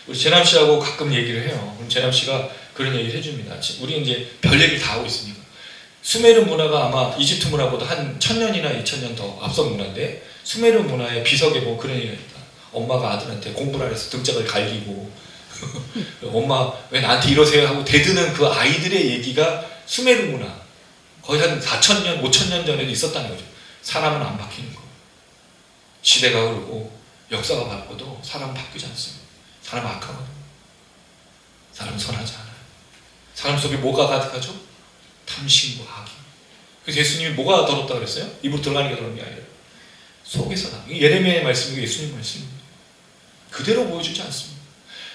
우리 재남 씨하고 가끔 얘기를 해요. 그럼 재남 씨가 그런 얘기를 해줍니다. 우리 이제 별 얘기를 다 하고 있으니까. 수메르 문화가 아마 이집트 문화보다 한 1,000년이나 2,000년 더 앞선 문화인데 수메르 문화의 비석에 뭐 그런 얘기가 있다. 엄마가 아들한테 공부를 안 해서 등짝을 갈기고 엄마 왜 나한테 이러세요 하고 대드는 그 아이들의 얘기가 수메르 문화 거의 한 4,000년, 5,000년 전에도 있었다는 거죠. 사람은 안 바뀌는 거예요. 시대가 흐르고 역사가 바뀌어도 사람은 바뀌지 않습니다. 사람은 악하거든요. 사람은 선하지 않아요. 사람 속에 뭐가 가득하죠? 탐심과 악이. 그래서 예수님이 뭐가 더럽다 그랬어요? 입으로 들어가는 게 더러운 게 아니라 속에서다. 이게 예레미야의 말씀이고 예수님 말씀입니다. 그대로 보여주지 않습니다.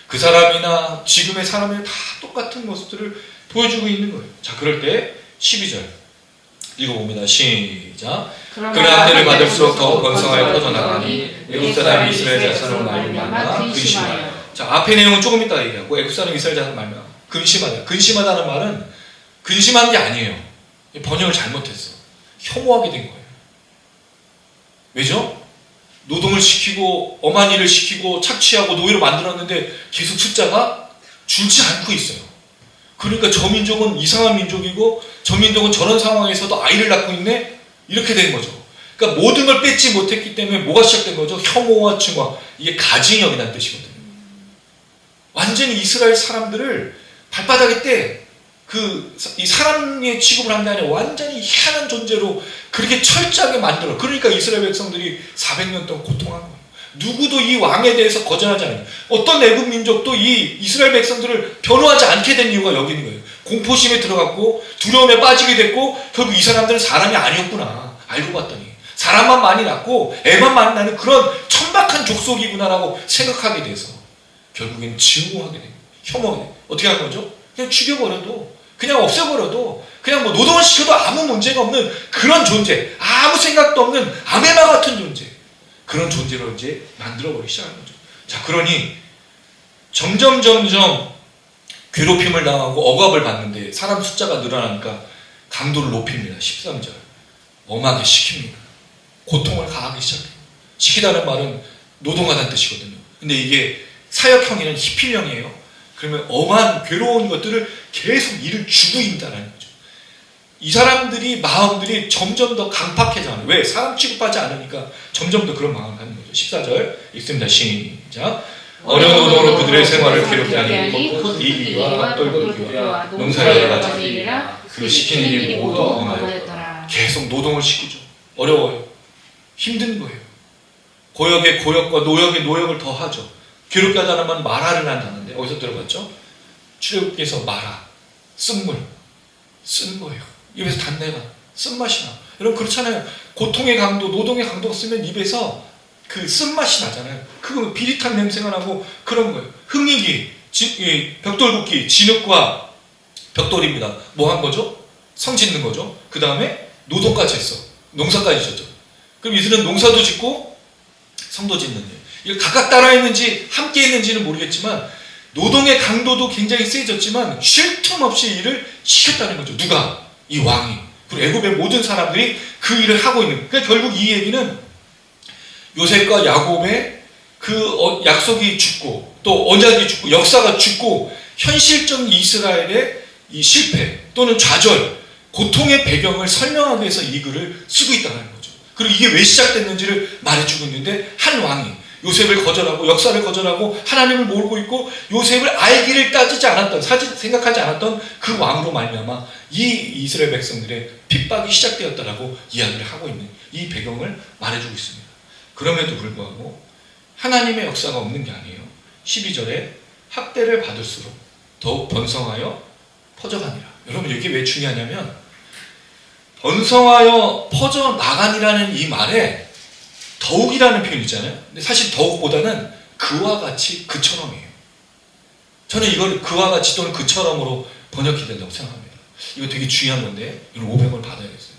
그 사람이나 지금의 사람이 다 똑같은 모습들을 보여주고 있는 거예요. 자, 그럴 때 12절 읽어봅니다. 시작. 그러나 때를 받을수록 더 번성하여 퍼져나가니 애굽 사람이 이스라엘 자손을 말미암아 근심하여. 자, 앞의 내용은 조금 이따 얘기하고 애굽 사람이 이스라엘 자손을 말미암아 근심하다. 근심하다는 말은 근심한 게 아니에요. 번역을 잘못했어. 혐오하게 된 거예요. 왜죠? 노동을 시키고 엄한 일을 시키고 착취하고 노예로 만들었는데 계속 숫자가 줄지 않고 있어요. 그러니까 저 민족은 이상한 민족이고 저 민족은 저런 상황에서도 아이를 낳고 있네? 이렇게 된 거죠. 그러니까 모든 걸 뺏지 못했기 때문에 뭐가 시작된 거죠? 혐오와 증오. 이게 가증력이라는 뜻이거든요. 완전히 이스라엘 사람들을 발바닥에 떼 이 사람의 취급을 한 게 아니라 완전히 희한한 존재로 그렇게 철저하게 만들어. 그러니까 이스라엘 백성들이 400년 동안 고통한 거예요. 누구도 이 왕에 대해서 거절하지 않아요. 어떤 애굽 민족도 이 이스라엘 백성들을 변호하지 않게 된 이유가 여기 있는 거예요. 공포심에 들어갔고 두려움에 빠지게 됐고 결국 이 사람들은 사람이 아니었구나. 알고 봤더니 사람만 많이 낳고 애만 많이 낳는 그런 천박한 족속이구나라고 생각하게 돼서 결국엔 증오하게 돼요. 혐오하게 돼요. 어떻게 하는 거죠? 그냥 죽여버려도 그냥 없애버려도 그냥 뭐 노동을 시켜도 아무 문제가 없는 그런 존재, 아무 생각도 없는 아메바 같은 존재, 그런 존재로 이제 만들어버리기 시작하는 거죠. 자, 그러니 점점 괴롭힘을 당하고 억압을 받는데 사람 숫자가 늘어나니까 강도를 높입니다. 13절 엄하게 시킵니다. 고통을 가하기 시작해요. 시키다는 말은 노동하다는 뜻이거든요. 근데 이게 사역형이는 히필형이에요. 그러면 엄한 괴로운 것들을 계속 일을 주고 있다는 거죠. 이 사람들이 마음들이 점점 더 강팍해져요. 왜? 사람 취급하지 않으니까 점점 더 그런 마음을 갖는 거죠. 14절 읽습니다. 시작. 어려운 노동으로 그들의 생활을 괴롭게 하니 곧 이기와 똘똘기와 농사를 여러 가지 일이라 그 시키는 일이 모두 엄하였더라. 계속 노동을 시키죠. 어려워요. 힘든 거예요. 고역에 고역과 노역에 노역을 더하죠. 괴롭게 하다는 말 마라를 한다는데 어디서 들어봤죠? 출애굽기에서 마라, 쓴물, 쓴 거예요. 입에서 단내가, 쓴맛이 나. 여러분 그렇잖아요. 고통의 강도, 노동의 강도가 쓰면 입에서 그 쓴맛이 나잖아요. 그거 비릿한 냄새가 나고 그런 거예요. 흙이기, 벽돌 굽기, 진흙과 벽돌입니다. 뭐 한 거죠? 성 짓는 거죠. 그 다음에 노동까지 했어. 농사까지 졌죠. 그럼 이들은 농사도 짓고 성도 짓는 일. 이걸 각각 따라했는지 함께 했는지는 모르겠지만 노동의 강도도 굉장히 세졌지만 쉴 틈 없이 일을 시켰다는 거죠. 누가? 이 왕이. 그리고 애굽의 모든 사람들이 그 일을 하고 있는. 그러니까 결국 이 얘기는 요셉과 야곱의 그 약속이 죽고 또 언약이 죽고 역사가 죽고 현실적 이스라엘의 이 실패 또는 좌절, 고통의 배경을 설명하기 위해서 이 글을 쓰고 있다는 거죠. 그리고 이게 왜 시작됐는지를 말해주고 있는데 한 왕이 요셉을 거절하고 역사를 거절하고 하나님을 모르고 있고 요셉을 알기를 따지지 않았던 생각하지 않았던 그 왕으로 말미암아 이 이스라엘 백성들의 핍박이 시작되었다라고 이야기를 하고 있는 이 배경을 말해주고 있습니다. 그럼에도 불구하고 하나님의 역사가 없는 게 아니에요. 12절에 학대를 받을수록 더욱 번성하여 퍼져가니라. 여러분 이게 왜 중요하냐면 번성하여 퍼져나가니라는 이 말에 더욱이라는 표현이 있잖아요. 근데 사실 더욱보다는 그와 같이 그처럼이에요. 저는 이걸 그와 같이 또는 그처럼으로 번역해야 된다고 생각합니다. 이거 되게 중요한 건데 이걸 500원 받아야겠어요.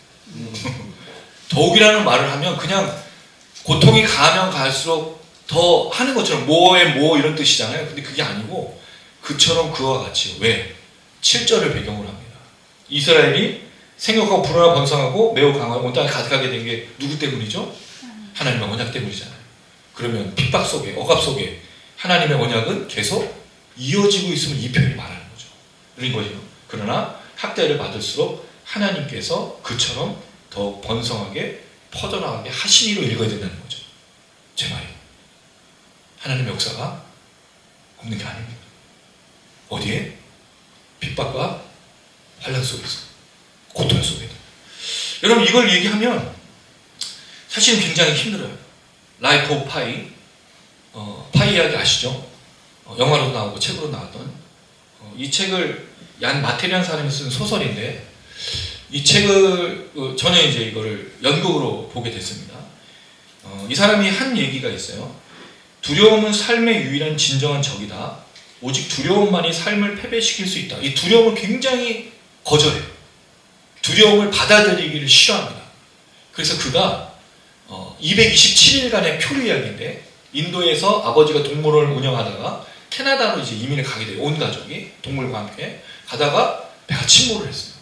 더욱이라는 말을 하면 그냥 고통이 가면 갈수록 더 하는 것처럼 뭐에 뭐 이런 뜻이잖아요. 근데 그게 아니고 그처럼 그와 같이요. 왜? 7절을 배경으로 합니다. 이스라엘이 생육하고 불어나 번성하고 매우 강하고 온 땅에 가득하게 된 게 누구 때문이죠? 하나님의 언약 때문이잖아요. 그러면 핍박 속에 억압 속에 하나님의 언약은 계속 이어지고 있으면 이 표현이 말하는 거죠. 그런 거죠. 그러나 학대를 받을수록 하나님께서 그처럼 더 번성하게 퍼져나가게 하시니로 읽어야 된다는 거죠. 제 말이. 하나님의 역사가 없는 게 아닙니다. 어디에? 핍박과 환난 속에서, 고통 속에도. 여러분 이걸 얘기하면 사실은 굉장히 힘들어요. 라이프 오브 파이, 파이 이야기 아시죠? 영화로도 나오고 책으로 나왔던 이 책을 얀 마테리안 사람이 쓴 소설인데 이 책을 저는 이제 이거를 연극으로 보게 됐습니다. 이 사람이 한 얘기가 있어요. 두려움은 삶의 유일한 진정한 적이다. 오직 두려움만이 삶을 패배시킬 수 있다. 이 두려움을 굉장히 거절해요. 두려움을 받아들이기를 싫어합니다. 그래서 그가 227일간의 표류 이야기인데, 인도에서 아버지가 동물원을 운영하다가 캐나다로 이제 이민을 가게 돼요. 온 가족이 동물과 함께 가다가 배가 침몰을 했어요.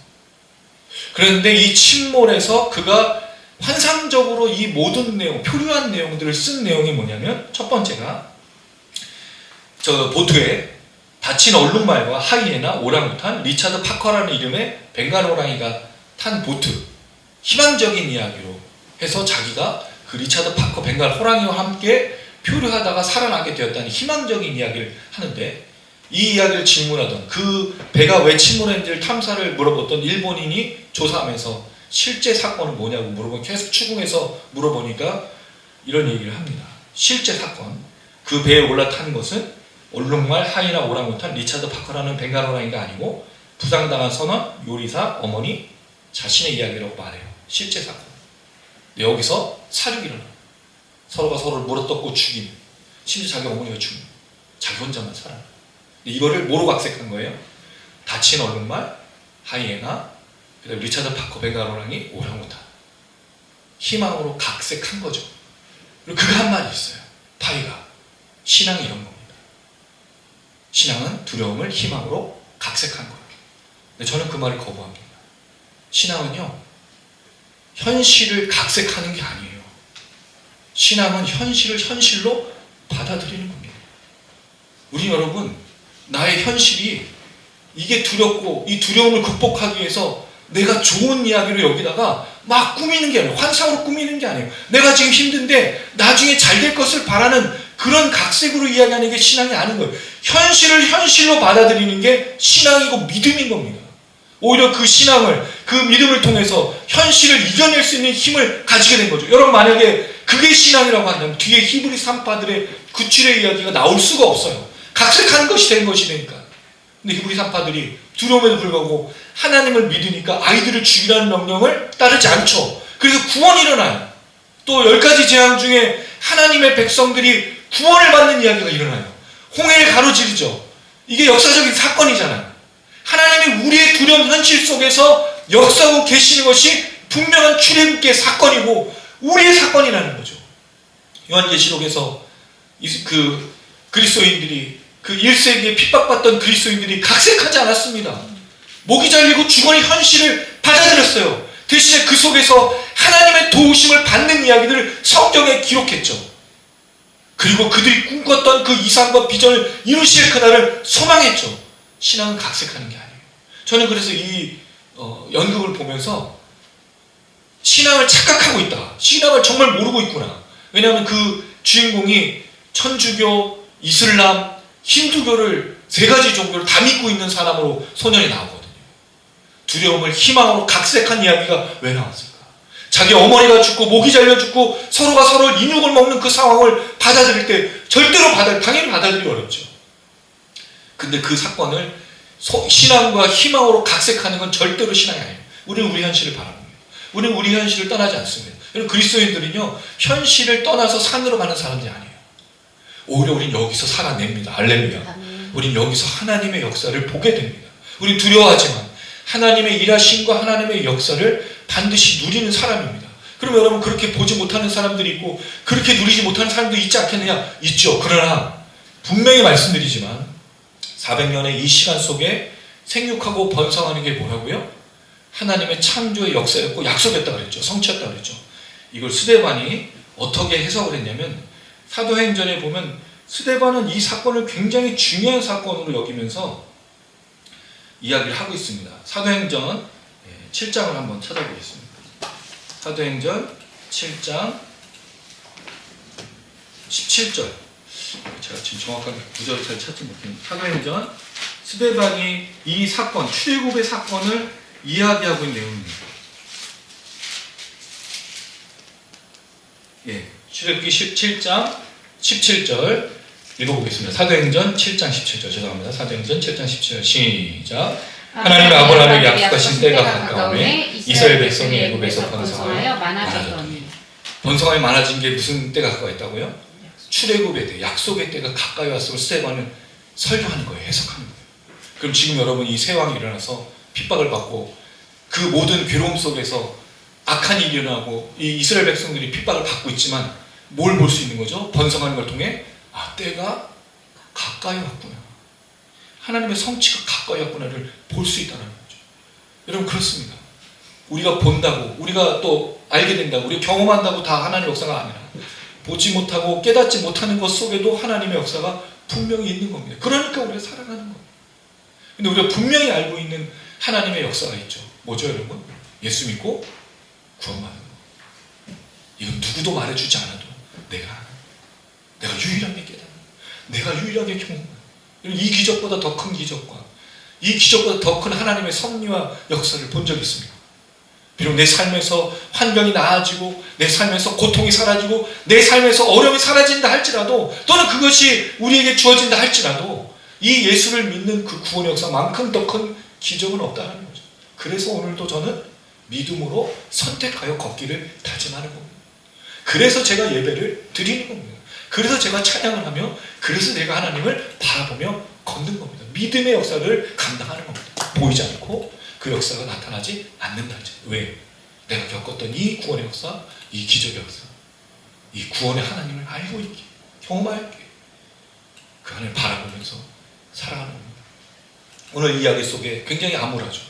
그런데 이 침몰에서 그가 환상적으로 이 모든 내용, 표류한 내용들을 쓴 내용이 뭐냐면, 첫 번째가 저 보트에 다친 얼룩말과 하이에나, 오랑우탄, 리차드 파커라는 이름의 벵갈 호랑이가 탄 보트, 희망적인 이야기로 해서 자기가 그 리차드 파커 벵갈 호랑이와 함께 표류하다가 살아나게 되었다는 희망적인 이야기를 하는데, 이 이야기를 질문하던, 그 배가 왜 침몰했는지를 탐사를 물어봤던 일본인이 조사하면서 실제 사건은 뭐냐고 물어보면 계속 추궁해서 물어보니까 이런 얘기를 합니다. 실제 사건, 그 배에 올라탄 것은 얼룩말, 하이나, 오랑우탄, 리차드 파커라는 벵갈 호랑이가 아니고 부상당한 선원, 요리사, 어머니 자신의 이야기라고 말해요. 실제 사건. 근데 여기서 사륙이 일어나요. 서로가 서로를 물어뜯고 죽임, 심지어 자기 어머니가 죽임, 자기 혼자만 살아요. 이거를 뭐로 각색한 거예요? 다친 얼룩말, 하이에나, 그다음 리차드 파커 벵갈 호랑이, 오랑우탄. 희망으로 각색한 거죠. 그리고 그가 한 말이 있어요. 파이가. 신앙이 이런 겁니다. 신앙은 두려움을 희망으로 각색한 거예요. 근데 저는 그 말을 거부합니다. 신앙은요, 현실을 각색하는 게 아니에요. 신앙은 현실을 현실로 받아들이는 겁니다. 우리 여러분, 나의 현실이 이게 두렵고 이 두려움을 극복하기 위해서 내가 좋은 이야기를 여기다가 막 꾸미는 게 아니에요. 환상으로 꾸미는 게 아니에요. 내가 지금 힘든데 나중에 잘 될 것을 바라는 그런 각색으로 이야기하는 게 신앙이 아닌 거예요. 현실을 현실로 받아들이는 게 신앙이고 믿음인 겁니다. 오히려 그 신앙을, 그 믿음을 통해서 현실을 이겨낼 수 있는 힘을 가지게 된 거죠. 여러분, 만약에 그게 신앙이라고 한다면 뒤에 히브리 산파들의 구출의 이야기가 나올 수가 없어요. 각색한 것이 된 것이 되니까. 근데 히브리 산파들이 두려움에도 불구하고 하나님을 믿으니까 아이들을 죽이라는 명령을 따르지 않죠. 그래서 구원이 일어나요. 또 10가지 재앙 중에 하나님의 백성들이 구원을 받는 이야기가 일어나요. 홍해를 가로지르죠. 이게 역사적인 사건이잖아요. 하나님이 우리의 두려운 현실 속에서 역사하고 계시는 것이 분명한 출애굽기의 사건이고 우리의 사건이라는 거죠. 요한계시록에서 그 그리스도인들이, 그 1세기에 핍박받던 그리스도인들이 각색하지 않았습니다. 목이 잘리고 죽어의 현실을 받아들였어요. 대신에 그 속에서 하나님의 도우심을 받는 이야기들을 성경에 기록했죠. 그리고 그들이 꿈꿨던 그 이상과 비전을 이루실 그날을 소망했죠. 신앙은 각색하는 게 아니에요. 저는 그래서 이 연극을 보면서 신앙을 착각하고 있다. 신앙을 정말 모르고 있구나. 왜냐하면 그 주인공이 천주교, 이슬람, 힌두교를 3가지 종교를 다 믿고 있는 사람으로 소년이 나오거든요. 두려움을 희망으로 각색한 이야기가 왜 나왔을까? 자기 어머니가 죽고 목이 잘려 죽고 서로가 서로를 인육을 먹는 그 상황을 받아들일 때 절대로 당연히 받아들이기 어렵죠. 근데 그 사건을 신앙과 희망으로 각색하는 건 절대로 신앙이 아니에요. 우리는 우리 현실을 바라봅니다. 우리는 우리 현실을 떠나지 않습니다. 여러분, 그리스도인들은요, 현실을 떠나서 산으로 가는 사람들이 아니에요. 오히려 우린 여기서 살아냅니다. 할렐루야. 우린 여기서 하나님의 역사를 보게 됩니다. 우린 두려워하지만 하나님의 일하심과 하나님의 역사를 반드시 누리는 사람입니다. 그럼 여러분, 그렇게 보지 못하는 사람들이 있고 그렇게 누리지 못하는 사람도 있지 않겠느냐? 있죠. 그러나 분명히 말씀드리지만 400년의 이 시간 속에 생육하고 번성하는 게 뭐라고요? 하나님의 창조의 역사였고 약속했다고 그랬죠. 성취했다고 그랬죠. 이걸 스데반이 어떻게 해석을 했냐면, 사도행전에 보면 스데반은 이 사건을 굉장히 중요한 사건으로 여기면서 이야기를 하고 있습니다. 사도행전 7장을 한번 찾아보겠습니다. 사도행전 7장 17절. 제가 지금 정확하게 구절을 잘 찾지 못했는데, 사도행전, 스데반이 이 사건, 출애굽의 사건을 이야기하고 있는 내용입니다. 출애굽기 17장 17절 읽어보겠습니다. 사도행전 7장 17절, 죄송합니다. 사도행전 7장 17절 시작. 하나님 아브라함에게 약속하신 때가 가까우매 이스라엘 백성이 애굽에서 번성하여 많아졌더니. 번성하여 많아진 게 무슨 때가 가까이 있다고요? 출애굽의 때, 약속의 때가 가까이 왔음을 스데반은 설교하는 거예요. 해석하는 거예요. 그럼 지금 여러분 이 새 왕이 일어나서 핍박을 받고 그 모든 괴로움 속에서 악한 일이 일어나고 이 이스라엘 백성들이 핍박을 받고 있지만 뭘 볼 수 있는 거죠? 번성하는 걸 통해 때가 가까이 왔구나. 하나님의 성취가 가까이 왔구나를 볼 수 있다는 거죠. 여러분 그렇습니다. 우리가 본다고, 우리가 또 알게 된다고, 우리가 경험한다고 다 하나님의 역사가 아니라 보지 못하고 깨닫지 못하는 것 속에도 하나님의 역사가 분명히 있는 겁니다. 그러니까 우리가 살아가는 겁니다. 근데 우리가 분명히 알고 있는 하나님의 역사가 있죠. 뭐죠 여러분? 예수 믿고 구원받는 거. 이건 누구도 말해주지 않아도 내가 알아. 내가 유일하게 깨달아. 내가 유일하게 경험해. 이 기적보다 더 큰 기적과 이 기적보다 더 큰 하나님의 섭리와 역사를 본 적이 있습니다. 비록 내 삶에서 환경이 나아지고 내 삶에서 고통이 사라지고 내 삶에서 어려움이 사라진다 할지라도 또는 그것이 우리에게 주어진다 할지라도 이 예수를 믿는 그 구원의 역사만큼 더 큰 기적은 없다는 거죠. 그래서 오늘도 저는 믿음으로 선택하여 걷기를 다짐하는 겁니다. 그래서 제가 예배를 드리는 겁니다. 그래서 제가 찬양을 하며 그래서 내가 하나님을 바라보며 걷는 겁니다. 믿음의 역사를 감당하는 겁니다. 보이지 않고 그 역사가 나타나지 않는다지. 왜? 내가 겪었던 이 구원의 역사, 이 기적의 역사, 이 구원의 하나님을 알고 있기에, 경험하였기에 그 하나님을 바라보면서 살아가는 겁니다. 오늘 이야기 속에 굉장히 암울하죠.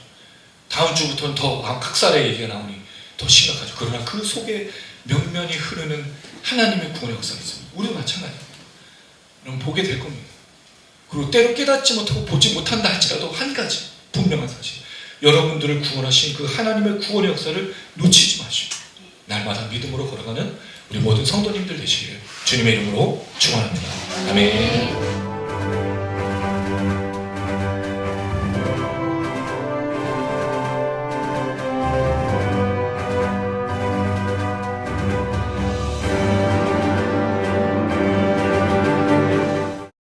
다음 주부터는 더 각살의 얘기가 나오니 더 심각하죠. 그러나 그 속에 면면이 흐르는 하나님의 구원의 역사가 있습니다. 우리도 마찬가지입니다. 여러분 보게 될 겁니다. 그리고 때로 깨닫지 못하고 보지 못한다 할지라도 한 가지 분명한 사실, 여러분들을 구원하신 그 하나님의 구원의 역사를 놓치지 마시고 날마다 믿음으로 걸어가는 우리 모든 성도님들 되시기를 주님의 이름으로 축원합니다. 아멘.